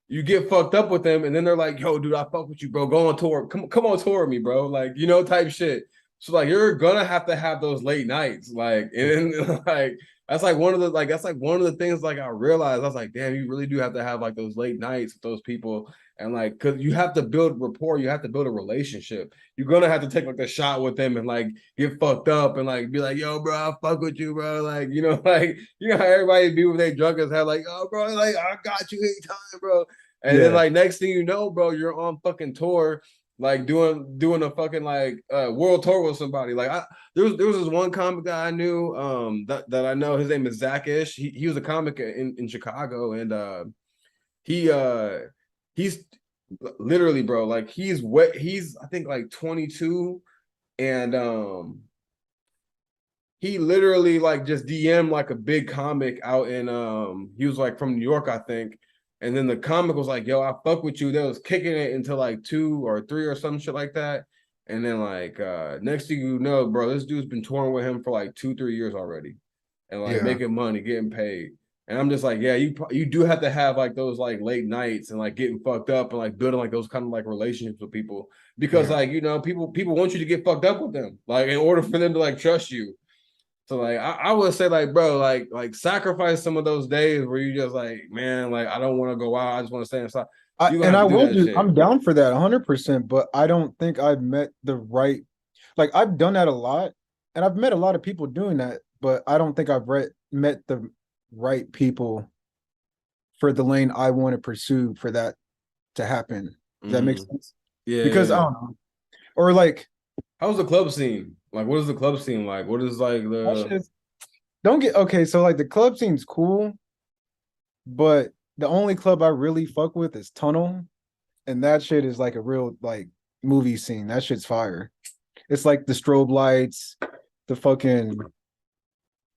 You get fucked up with them, and then they're like, "Yo, dude, I fuck with you, bro. Go on tour. Come on tour with me, bro." Like, type shit. So like, you're gonna have those late nights, like, and then, like that's like one of the things like I realized. I was like, damn, you really do have to have like those late nights with those people, and like, cause you have to build rapport, you have to build a relationship. You're gonna have to take like a shot with them and like get fucked up and like be like, "Yo, bro, I fuck with you, bro." Like, like how everybody be when they drunk as hell, like, "Oh, bro, like I got you anytime, bro." And then Yeah. like next thing you know, bro, you're on fucking tour, like doing a fucking like world tour with somebody. Like there was this one comic that I knew, that I know, his name is Zach Ish. He was a comic in Chicago, and he he's literally, bro, like he's I think like 22, and he literally like just DM like a big comic out in he was like from New York, I think. And then the comic was like, yo, I fuck with you. They was kicking it until like 2 or 3 or some shit like that. And then like next thing you know, bro, this dude's been touring with him for like 2, 3 years already. And like Yeah. making money, getting paid. And I'm just like, yeah, you do have to have like those like late nights and like getting fucked up and like building like those kind of like relationships with people. Because Yeah. like, people want you to get fucked up with them, like in order for them to like trust you. So like I would say like, bro, like sacrifice some of those days where you just like, man, like I don't want to go out. I just want to stay inside. I You're gonna and have I to do will that do. shit. I'm down for that 100%. But I don't think I've met the right. Like I've done that a lot, and I've met a lot of people doing that. But I don't think met the right people for the lane I want to pursue for that to happen. Does that make Mm-hmm. sense? Yeah, Because I yeah. don't know. Or like How's the club scene? Like, what is the club scene like? What is like that the shit. Don't get okay. So like the club scene's cool, but the only club I really fuck with is Tunnel, and that shit is like a real like movie scene. That shit's fire. It's like the strobe lights, the fucking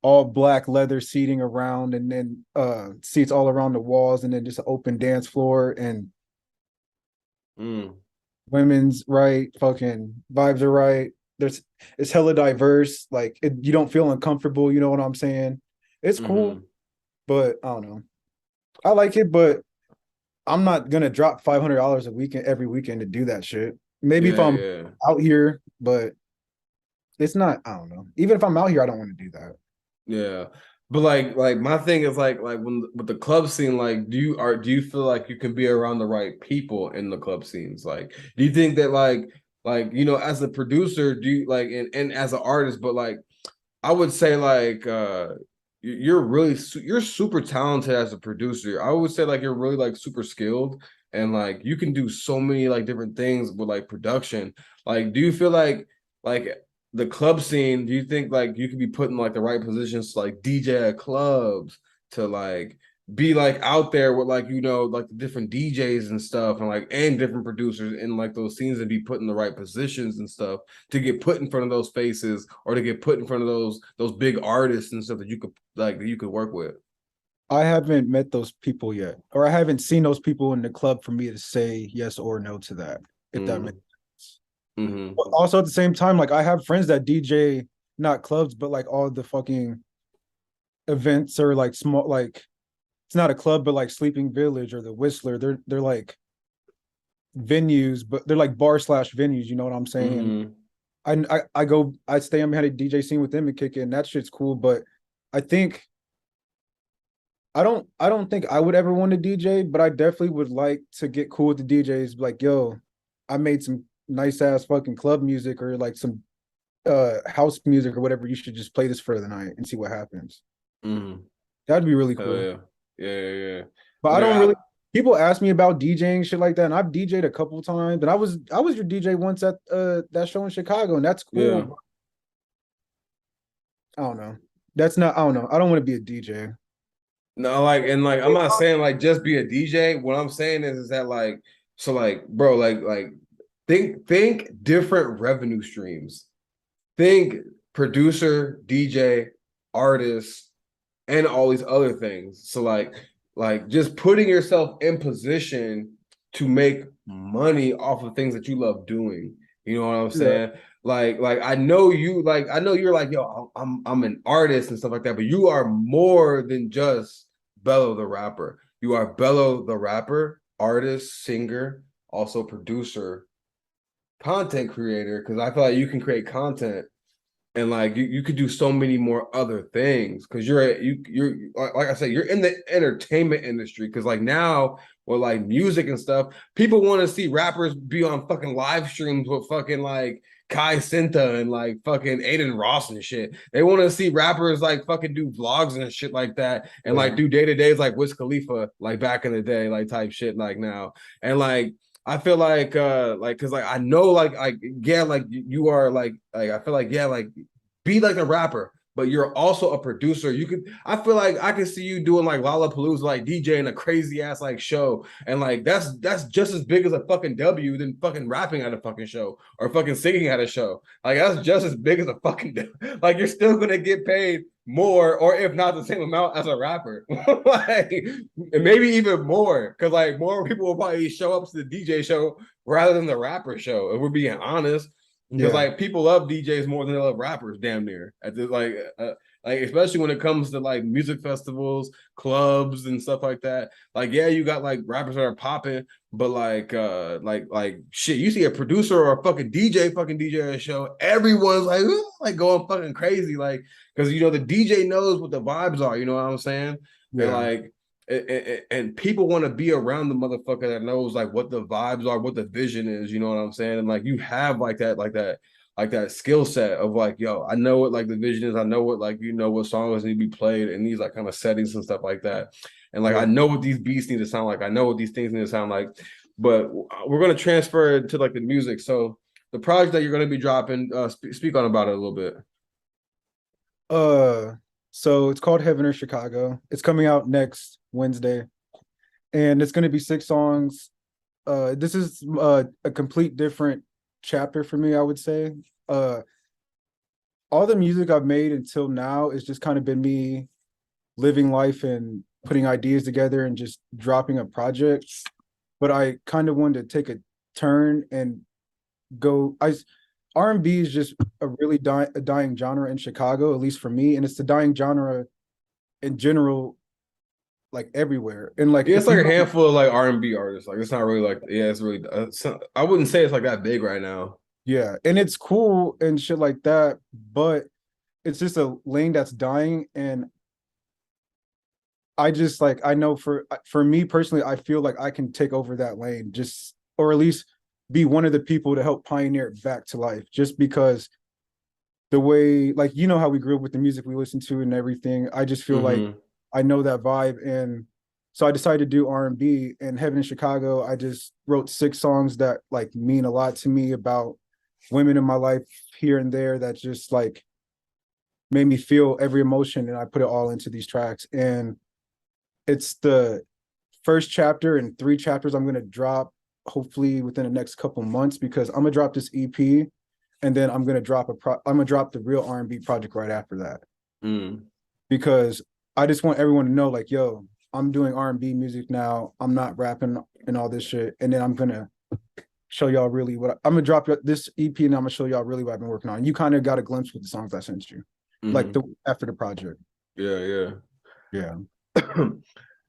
all black leather seating around, and then seats all around the walls, and then just an open dance floor, and mm, women's right, fucking vibes are right. There's it's hella diverse. Like you don't feel uncomfortable. You know what I'm saying? It's cool, mm-hmm. but I don't know. I like it, but I'm not gonna drop $500 a weekend every weekend to do that shit. Maybe if Yeah, I'm yeah. out here, but it's not. I don't know. Even if I'm out here, I don't want to do that. Yeah. But like my thing is like when with the club scene, like do you feel like you can be around the right people in the club scenes? Like, do you think that like as a producer, do you like and as an artist, but like I would say like you're really you're super talented as a producer. I would say like you're really like super skilled, and like you can do so many like different things with like production. Like, do you feel like the club scene, do you think like you could be put in like the right positions to like DJ at clubs, to like be like out there with like like the different DJs and stuff and like and different producers in like those scenes and be put in the right positions and stuff to get put in front of those faces or to get put in front of those big artists and stuff that you could work with. I haven't met those people yet, or I haven't seen those people in the club for me to say yes or no to that, if that makes Mm, sense. mm-hmm. But also at the same time, like I have friends that DJ not clubs, but like all the fucking events or like small like it's not a club, but like Sleeping Village or the Whistler. They're like venues, but they're like bar slash venues, you know what I'm saying? Mm-hmm. I stay on behind a DJ scene with them and kick it, and that shit's cool. But I think I don't think I would ever want to DJ, but I definitely would like to get cool with the DJs. Like, yo, I made some nice ass fucking club music or like some house music or whatever. You should just play this for the night and see what happens. Mm-hmm. That'd be really Hell cool. yeah. Yeah, yeah, yeah. But I Like don't really people ask me about DJing shit like that, and I've DJed a couple times. And I was your DJ once at that show in Chicago, and that's cool. yeah. But I don't know. That's not I don't know. I don't want to be a DJ. No, like and like I'm not saying like just be a DJ. What I'm saying is that like so like bro, like think different revenue streams. Think producer, DJ, artist, and all these other things. So like just putting yourself in position to make money off of things that you love doing. You know what I'm Yeah. saying? Like I know you like I know you're like yo I'm an artist and stuff like that, but you are more than just Bello the rapper. You are Bello the rapper, artist, singer, also producer, content creator. Because I feel like you can create content and like you could do so many more other things because you're like I said you're in the entertainment industry because like now with like music and stuff people want to see rappers be on fucking live streams with fucking like Kai Sinta and like fucking Aiden Ross and shit. They want to see rappers like fucking do vlogs and shit like that and like Yeah. do day-to-days like Wiz Khalifa like back in the day like type shit like now and like I feel like because like I know like yeah like you are like I feel like yeah like be like a rapper, but you're also a producer. You could, I feel like I can see you doing like Lollapalooza, like DJing a crazy ass like show, and like that's just as big as a fucking W than fucking rapping at a fucking show or fucking singing at a show. Like that's just as big as a fucking like you're still gonna get paid more, or if not the same amount as a rapper, like and maybe even more, because like more people will probably show up to the DJ show rather than the rapper show. If we're being honest, because Yeah. like people love DJs more than they love rappers, damn near. At this, like especially when it comes to like music festivals, clubs, and stuff like that. Like, yeah, you got like rappers that are popping, but like shit, you see a producer or a fucking DJ at a show, everyone's like, ooh, like going fucking crazy, like because the DJ knows what the vibes are. You know what I'm saying? And Yeah. like and people want to be around the motherfucker that knows like what the vibes are, what the vision is, you know what I'm saying? And like you have like that skill set of like, yo, I know what like the vision is, I know what like what songs need to be played in these like kind of settings and stuff like that. And like I Yeah. know what these beats need to sound like, I know what these things need to sound like, but we're gonna transfer it to like the music. So the project that you're gonna be dropping, speak on about it a little bit. Uh, so it's called Heaven or Chicago. It's coming out next Wednesday, and it's going to be 6 songs. This is a complete different chapter for me, I would say. Uh, all the music I've made until now has just kind of been me living life and putting ideas together and just dropping a project. But I kind of wanted to take a turn and go. R&B is just a really a dying genre in Chicago, at least for me, and it's the dying genre in general, like everywhere. And like Yeah, it's if you like a know, handful of like R&B artists. Like it's not really like yeah, it's really. I wouldn't say it's like that big right now. yeah, and it's cool and shit like that, but it's just a lane that's dying. And I just like I know for me personally, I feel like I can take over that lane, just or at least be one of the people to help pioneer it back to life. Just because the way, like how we grew up with the music we listen to and everything, I just feel like Mm-hmm. I know that vibe. And so I decided to do R&B. And Heaven in Chicago, I just wrote 6 songs that like mean a lot to me about women in my life here and there that just like made me feel every emotion, and I put it all into these tracks. And It's the first chapter and 3 chapters I'm gonna drop hopefully within the next couple months because I'm gonna drop this EP and then I'm gonna drop I'm gonna drop the real R&B project right after that. Mm. Because I just want everyone to know, like, yo, I'm doing R&B music now. I'm not rapping and all this shit. And then I'm gonna show y'all really I'm gonna drop this EP and I'm gonna show y'all really what I've been working on. You kind of got a glimpse with the songs I sent you, like Mm-hmm. the after the project. Yeah, Yeah. yeah.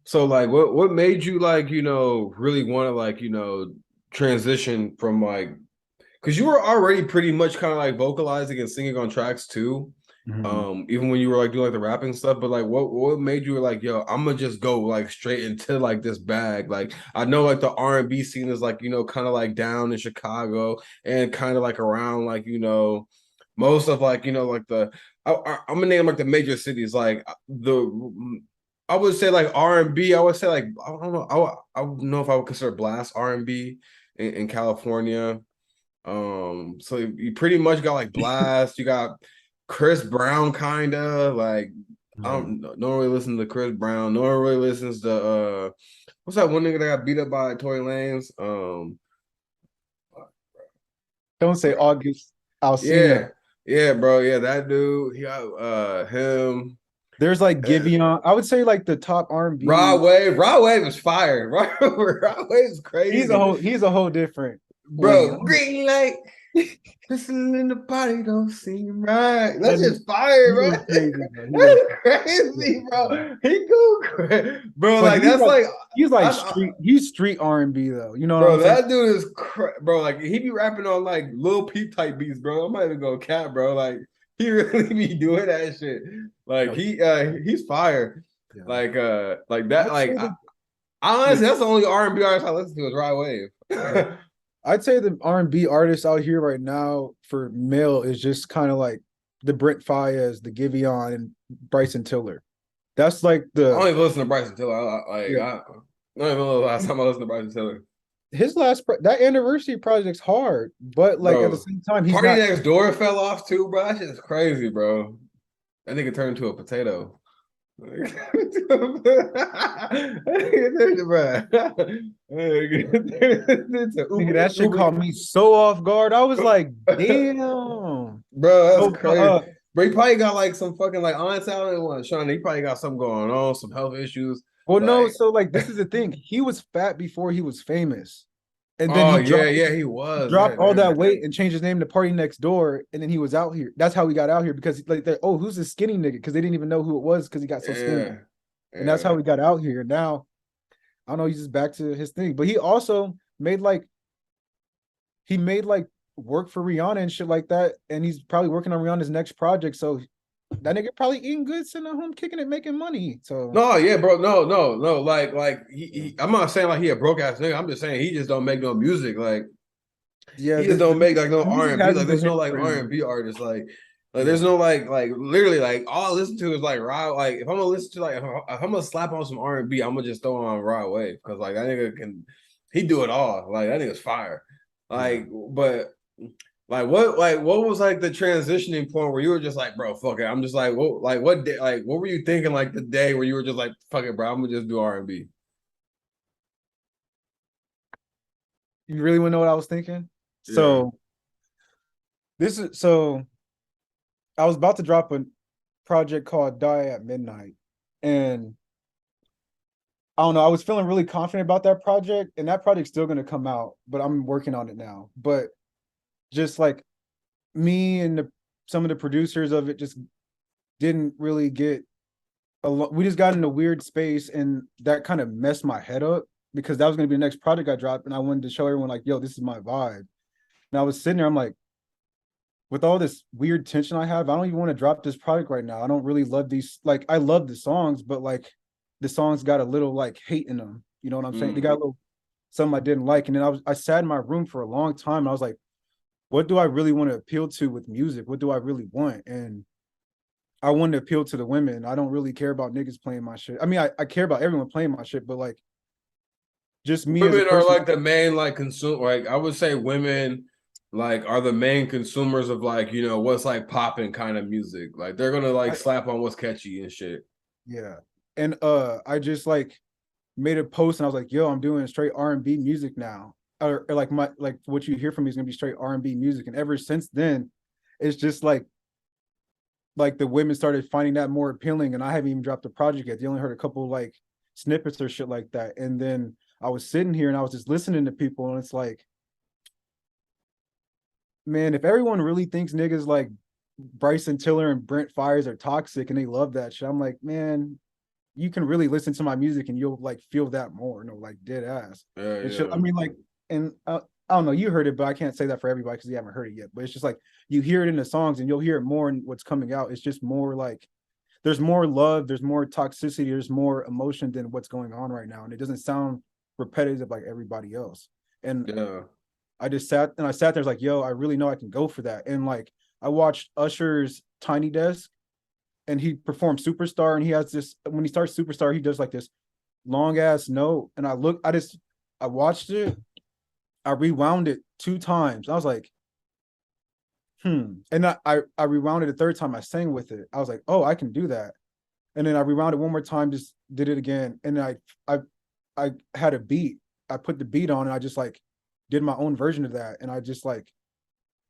So like what made you like, really want to like, transition from like because you were already pretty much kind of like vocalizing and singing on tracks too. Mhm. Even when you were like doing like the rapping stuff, but like what made you like, yo, I'm gonna just go like straight into like this bag. Like I know like the R&B scene is like, kind of like down in Chicago and kind of like around like, most of like, like I'm gonna name like the major cities, like I would say like R&B. I would say like I don't know. I don't know if I would consider blast R&B in California. So you pretty much got like Blast, you got Chris Brown, kind of like I Yeah. don't no one really listens to Chris Brown. No one really listens to what's that one nigga that got beat up by Tory Lanez? Don't say August Alsina. Yeah, yeah, bro, yeah, that dude. He got him. There's like Giveon. I would say like the top R&B. Rod Wave is fire. Rod Wave is crazy, He's a whole different lane. bro. Green light. Listen in the party, don't seem right. That's That just fire, he bro. goes crazy, bro. He goes That's crazy. crazy, Yeah. bro. He go crazy, bro. But Like that's like he's like that's street R&B though. You know what I'm bro. saying? That dude is bro. Like he be rapping on like Lil Peep type beats, bro. I'm not even gonna cap, bro. Like he really be doing that shit. Like No, he's fire. yeah. Like that. I'd say the I yeah, honestly, that's the only R&B artist I listen to is Rod Wave. yeah. I'd say the R&B artists out here right now for male is just kind of like the Brent Fayez, the Giveon, and Bryson Tiller. That's like I don't the even listen to Bryson Tiller. yeah. I don't even know the last time I listened to Bryson Tiller. His that anniversary project's hard, but like at the Bro, same time, he's Party not. Next Door fell off too, bro. That shit is crazy, bro. That nigga turned into a potato. Nigga, that shit caught me so off guard. I was like, damn. Bro, that's So, crazy. Bro, he probably got like some fucking like on talent one. Sean, he probably got something going on, some health issues. well, no, Like, so like this is the thing. He was fat before he was famous. And then oh yeah, yeah, he was. Yeah, dropped all damn. that weight and changed his name to Party Next Door. And then he was out here. That's how he got out here because like oh, who's this skinny nigga? Because they didn't even know who it was because he got so skinny. Yeah, And that's yeah. how he got out here. Now, I don't know, he's just back to his thing. But he also made like work for Rihanna and shit like that. And he's probably working on Rihanna's next project. So that nigga probably eating good, sitting at home, kicking it, making money. So No, yeah, bro. No. Like I'm not saying like he a broke ass nigga. I'm just saying he just don't make no music. Like yeah, he just don't make like no the music R&B. Like hasn't been there's no hitting like for him. R&B artists. Like Yeah. there's no like literally like all I listen to is like Rod. Like if I'm gonna listen to like if I'm gonna slap on some R&B, I'm gonna just throw on Rod Wave because like that nigga he do it all. Like that nigga's fire. Yeah. But what was like the transitioning point where you were just like, bro, fuck it. I'm just like what day, like what were you thinking like the day where you were just like, fuck it, bro, I'm gonna just do R&B. You really want to know what I was thinking? Yeah. So so I was about to drop a project called Die at Midnight. And I don't know, I was feeling really confident about that project, and that project's still gonna come out, but I'm working on it now. But just like me and some of the producers of it just didn't really get we just got in a weird space, and that kind of messed my head up because that was going to be the next project I dropped, and I wanted to show everyone like, yo, this is my vibe. And I was sitting there, I'm like, with all this weird tension I have, I don't even want to drop this project right now. I don't really love these. Like, I love the songs, but like the songs got a little like hate in them. You know what I'm saying? They got a little something I didn't like. And then I sat in my room for a long time, and I was like, what do I really want to appeal to with music? What do I really want? And I want to appeal to the women. I don't really care about niggas playing my shit. I mean, I care about everyone playing my shit, but like just me as a Women are person. like the main like consume like I would say women like are the main consumers of like what's like popping kind of music. Like they're gonna like I, slap on what's catchy and shit. yeah. And I just like made a post and I was like, yo, I'm doing straight R&B music now. Or like my like what you hear from me is gonna be straight R&B music. And ever since then, it's just like the women started finding that more appealing. And I haven't even dropped a project yet. They only heard a couple like snippets or shit like that. And then I was sitting here and I was just listening to people, and it's like, man, if everyone really thinks niggas like Bryson Tiller and Brent Fires are toxic and they love that shit, I'm like, man, you can really listen to my music and you'll like feel that more. No, like dead ass. Yeah, And shit. I yeah, mean, like, and I don't know, you heard it, but I can't say that for everybody because you haven't heard it yet. But it's just like you hear it in the songs and you'll hear it more in what's coming out. It's just more like there's more love, there's more toxicity, there's more emotion than what's going on right now. And it doesn't sound repetitive like everybody else. And yeah. I sat there like, yo, I really know I can go for that. And like I watched Usher's Tiny Desk and he performed Superstar, and he has this when he starts Superstar, he does like this long ass note. And I watched it, I rewound it 2 times. I was like, And I rewound it a third time, I sang with it. I was like, oh, I can do that. And then I rewound it one more time, just did it again. And I had a beat. I put the beat on and I just like did my own version of that. And I just like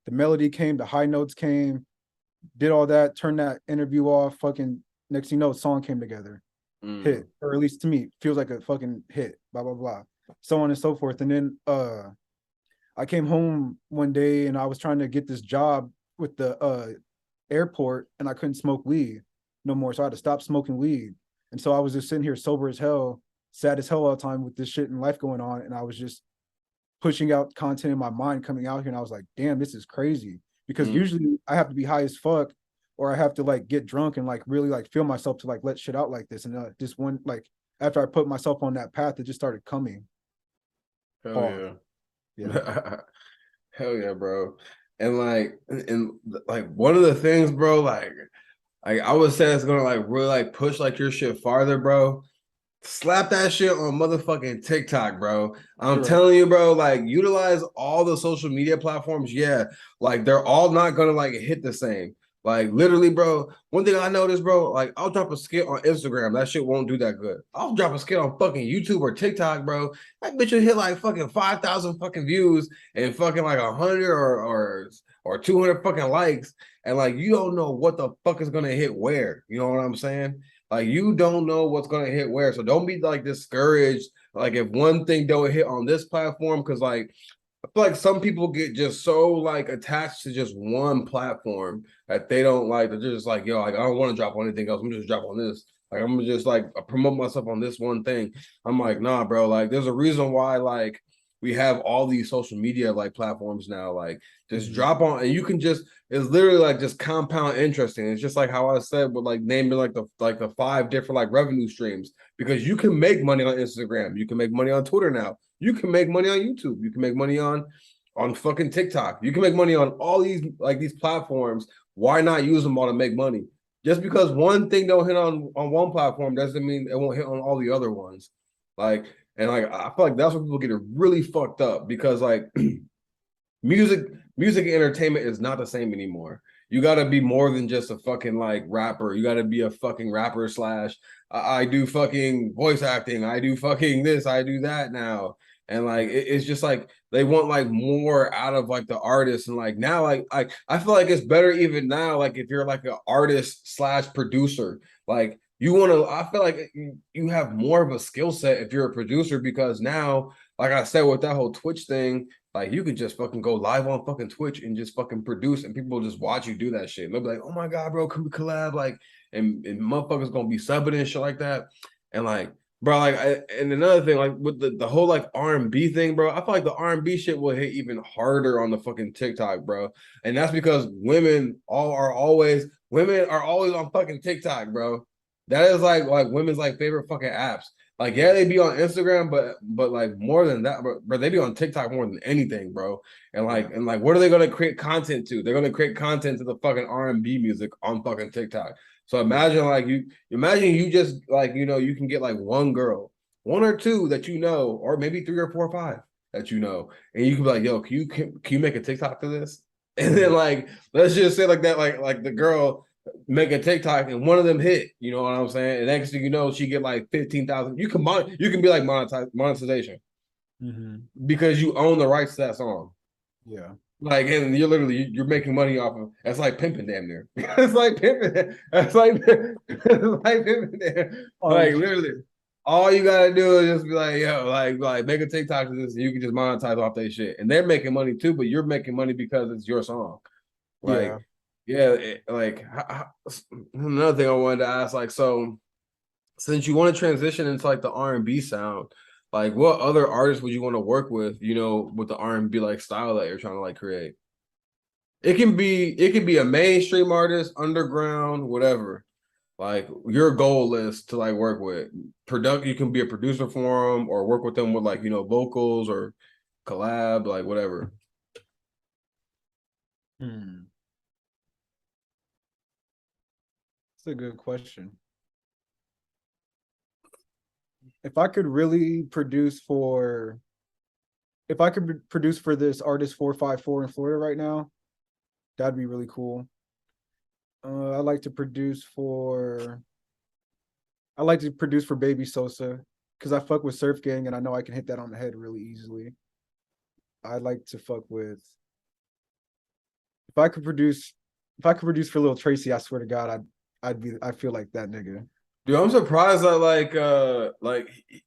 the melody came, the high notes came, did all that, turned that interview off, fucking next thing you know, song came together. Mm. Hit, or at least to me, feels like a fucking hit, blah, blah, blah. So on and so forth. And then I came home one day and I was trying to get this job with the airport and I couldn't smoke weed no more. So I had to stop smoking weed. And so I was just sitting here sober as hell, sad as hell all the time with this shit in life going on. And I was just pushing out content in my mind coming out here. And I was like, damn, this is crazy. Because Mm. usually I have to be high as fuck or I have to like get drunk and like really like feel myself to like let shit out like this. And just one like after I put myself on that path, it just started coming. Hell Pause. yeah. Yeah. Hell yeah, bro. And like one of the things, bro, like I would say it's gonna like really like push like your shit farther, bro. Slap that shit on motherfucking TikTok, bro. I'm You're right. telling you, bro, like utilize all the social media platforms. Yeah, like they're all not gonna like hit the same. Like literally, bro. One thing I noticed, bro, like I'll drop a skit on Instagram. That shit won't do that good. I'll drop a skit on fucking YouTube or TikTok, bro. That bitch will hit like fucking 5,000 fucking views and fucking like 100 or 200 fucking likes. And like you don't know what the fuck is gonna hit where. You know what I'm saying? Like you don't know what's gonna hit where, so don't be like discouraged. Like if one thing don't hit on this platform, because like I feel like some people get just so like attached to just one platform that they don't like. They're just like, yo, like I don't want to drop on anything else. I'm just drop on this. Like I'm gonna just like promote myself on this one thing. I'm like, nah, bro. Like there's a reason why like we have all these social media like platforms now. Like just Mhm. drop on, and you can just it's literally like just compound interest. And it's just like how I said with like naming like the 5 different like revenue streams because you can make money on Instagram, you can make money on Twitter now, you can make money on YouTube, you can make money on fucking TikTok, you can make money on all these platforms. Why not use them all to make money? Just because one thing don't hit on one platform doesn't mean it won't hit on all the other ones. Like and like I feel like that's where people get it really fucked up because like music music and entertainment is not the same anymore. You got to be more than just a fucking like rapper. You got to be a fucking rapper slash I do fucking voice acting. I do fucking this. I do that now. And like it's just like they want like more out of like the artist. And like now like I feel like it's better even now like if you're like an artist slash producer like you want to I feel like you have more of a skill set if you're a producer because now like I said with that whole Twitch thing like you could just fucking go live on fucking Twitch and just fucking produce, and people just watch you do that shit. They'll be like, "Oh my god, bro, can we collab?" Like, and motherfuckers gonna be subbing and shit like that. And like, bro, like, and another thing, like with the whole like R&B thing, bro, I feel like the R&B shit will hit even harder on the fucking TikTok, bro. And that's because women are always on fucking TikTok, bro. That is like women's like favorite fucking apps. Like, yeah, they be on Instagram, but like more than that, but they be on TikTok more than anything, bro. Yeah. And like, what are they gonna create content to? They're gonna create content to the fucking R&B music on fucking TikTok. So Yeah. imagine you just like you can get like one girl, one or two that you know, or maybe 3 or 4 or 5 that you know, and you can be like, yo, can you make a TikTok to this? And then Mhm. like let's just say like that, like the girl make a TikTok and one of them hit. You know what I'm saying? And next thing you know, she get like 15,000. You can be like monetization Mm-hmm. because you own the rights to that song. Yeah. Like, and you're literally you're making money off of. That's like pimping, damn near. It's like pimping. That's like it's like pimping. Oh, Like literally, all you gotta do is just be like, yo, like make a TikTok to this, and you can just monetize off that shit. And they're making money too, but you're making money because it's your song. yeah. Like, yeah, another thing I wanted to ask, like, so since you want to transition into like the R&B sound, like what other artists would you want to work with, with the R&B like style that you're trying to like create? It can be a mainstream artist, underground, whatever. Like your goal is to like work with you can be a producer for them or work with them with like, vocals or collab, like whatever. Hmm. That's a good question. If I could really produce for, if I could produce for this artist 454 in Florida right now, that'd be really cool. I like to produce for, I like to produce for Baby Sosa because I fuck with Surf Gang and I know I can hit that on the head really easily. I like to fuck with, if I could produce, if I could produce for Lil Tracy, I swear to God, I feel like that nigga. Dude, I'm surprised that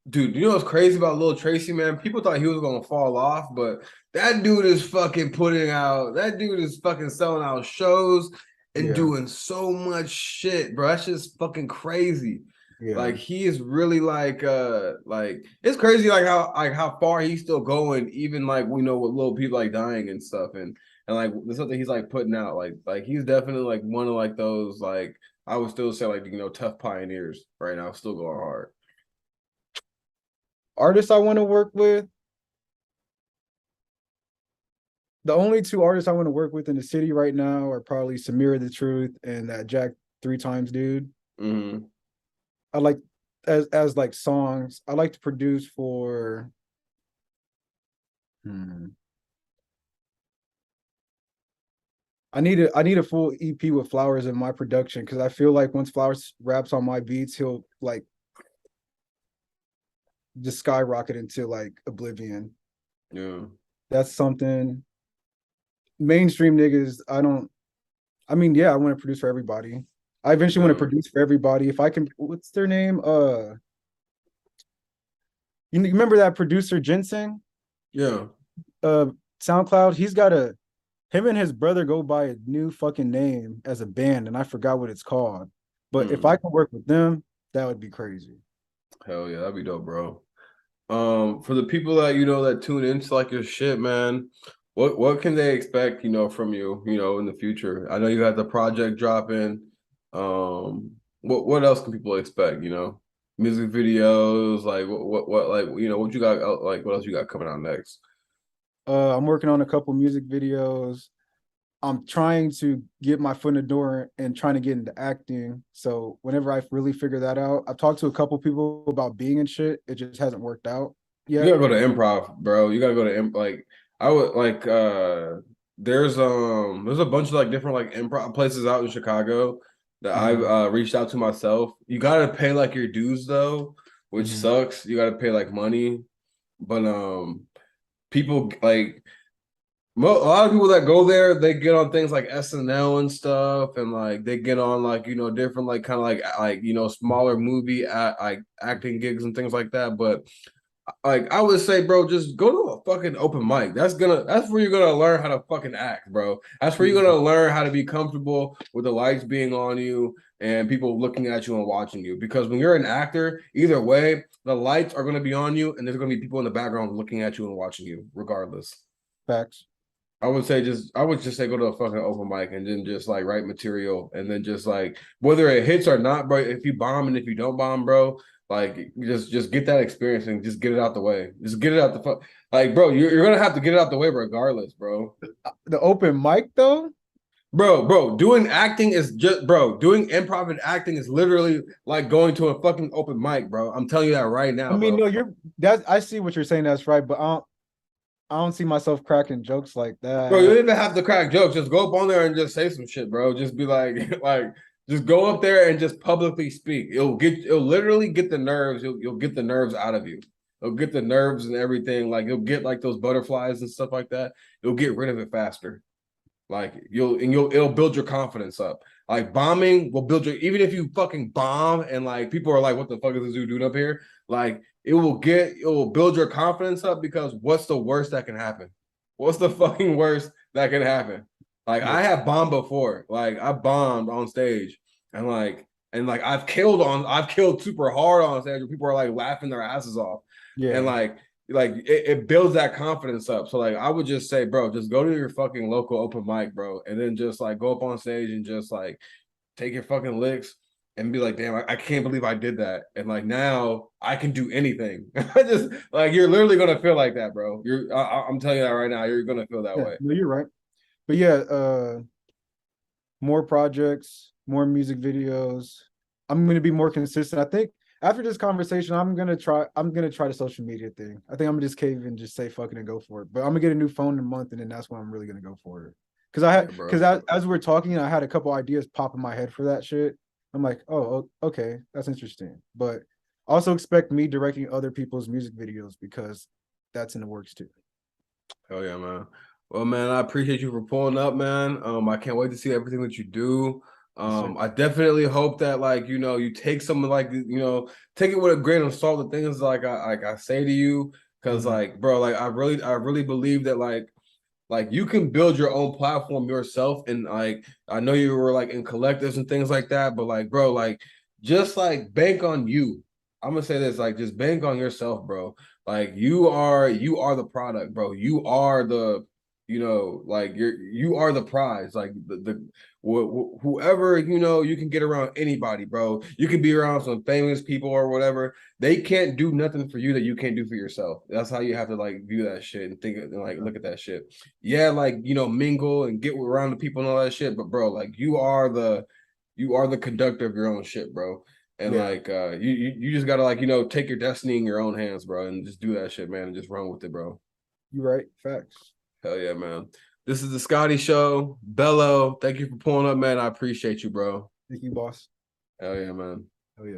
dude, you know what's crazy about Lil Tracy, man? People thought he was gonna fall off, but that dude is fucking that dude is fucking selling out shows and Yeah, doing so much shit, bro. That's just fucking crazy. yeah. Like he is really like it's crazy how far he's still going, even like we know with little people like dying and stuff and like the stuff that he's like putting out. Like he's definitely like one of like those like I would still say like tough pioneers right now, still going hard. Artists I want to work with, the only two artists I want to work with in the city right now are probably Samira the Truth and that Jack Three Times dude. Mm-hmm. I like as like songs. I like to produce for. Hmm, I need a full EP with Flowers in my production because I feel like once Flowers raps on my beats, he'll like just skyrocket into like oblivion. Yeah. That's something mainstream niggas. I don't. I mean, yeah, I want to produce for everybody. I eventually want to Yeah. produce for everybody. If I can, what's their name? You remember that producer Ginseng? Yeah. Uh, SoundCloud. He's got a him and his brother go by a new fucking name as a band, and I forgot what it's called. But if I Mm. can work with them, that would be crazy. Hell yeah, that'd be dope, bro. For the people that that tune into like your shit, man, what can they expect, from you, in the future? I know you got the project dropping. What else can people expect, Music videos, like what like what you got like what else you got coming out next? I'm working on a couple music videos. I'm trying to get my foot in the door and trying to get into acting. So whenever I really figure that out, I've talked to a couple people about being in shit. It just hasn't worked out You yet. gotta go to improv, bro. You gotta go to like I would like there's a bunch of like different like improv places out in Chicago that I've Mhm, reached out to myself. You gotta pay like your dues though, which mhm. sucks. You gotta pay like money. But people like a lot of people that go there, they get on things like SNL and stuff, and like they get on like different like kind of like smaller movie at like acting gigs and things like that. But like I would say, bro, just go to a fucking open mic. That's where you're gonna learn how to fucking act, bro. That's where you're Yeah, gonna learn how to be comfortable with the lights being on you and people looking at you and watching you. Because when you're an actor, either way, the lights are gonna be on you and there's gonna be people in the background looking at you and watching you, regardless. facts. I would just say go to a fucking open mic and then just like write material and then just like whether it hits or not, bro. If you bomb and if you don't bomb, bro, like just get that experience and just get it out the way. Just get it out the fuck. Like, bro, you're gonna have to get it out the way regardless, bro. The open mic though, Bro, doing acting is just doing improv and acting is literally like going to a fucking open mic, bro. I'm telling you that right I now, mean, bro. no, you're that's I see what you're saying. That's right, but I don't see myself cracking jokes like Bro, you that. don't even have to crack jokes. Just go up on there and just say some shit, bro. Just be like, like Just go up there and just publicly speak. It'll literally get the nerves. You'll get the nerves out of you. It'll get the nerves and everything. Like you'll get like those butterflies and stuff like that. You'll get rid of it faster. Like it'll build your confidence up. Like bombing will build your, even if you fucking bomb and like people are like, what the fuck is this dude doing up here? Like it will build your confidence up because what's the worst that can happen? What's the fucking worst that can happen? Like Yeah. I have bombed before. Like I bombed on stage and like I've killed super hard on stage where people are like laughing their asses off. And Yeah. like it builds that confidence up. So like I would just say, bro, just go to your fucking local open mic, bro, and then just like go up on stage and just like take your fucking licks and be like, damn, I can't believe I did that. And like now I can do anything. Just like you're literally gonna feel like that, bro. I'm telling you that right now. You're gonna feel that Yeah. way. No, you're right. But yeah, more projects, more music videos. I'm gonna be more consistent. I think after this conversation, I'm gonna try the social media thing. I think I'm gonna just cave and just say fucking and go for it. But I'm gonna get a new phone in a month, and then that's when I'm really gonna go for it. Yeah, bro. As we're talking, I had a couple ideas pop in my head for that shit. I'm like, okay, that's interesting. But also expect me directing other people's music videos because that's in the works too. Hell yeah, man. Well, man, I appreciate you for pulling up, man. I can't wait to see everything that you do. Yes, sir. I definitely hope that like, you take some of like, take it with a grain of salt, the things like I say to you, because Mhm. like, bro, like I really believe that like you can build your own platform yourself. And like I know you were like in collectives and things like that, but like, bro, like just like bank on you. I'm gonna say this, like just bank on yourself, bro. Like you are the product, bro. You are the, like you are the prize. Like whoever, you can get around anybody, bro. You can be around some famous people or whatever. They can't do nothing for you that you can't do for yourself. That's how you have to like view that shit and think and like look at that shit. Yeah, like mingle and get around the people and all that shit. But bro, like you are the conductor of your own shit, bro. And Yeah, like you just gotta like take your destiny in your own hands, bro, and just do that shit, man, and just run with it, bro. you're right. Facts. Hell yeah, man. This is the Scottie Show. Bello, thank you for pulling up, man. I appreciate you, bro. Thank you, boss. Hell yeah, man. Oh yeah.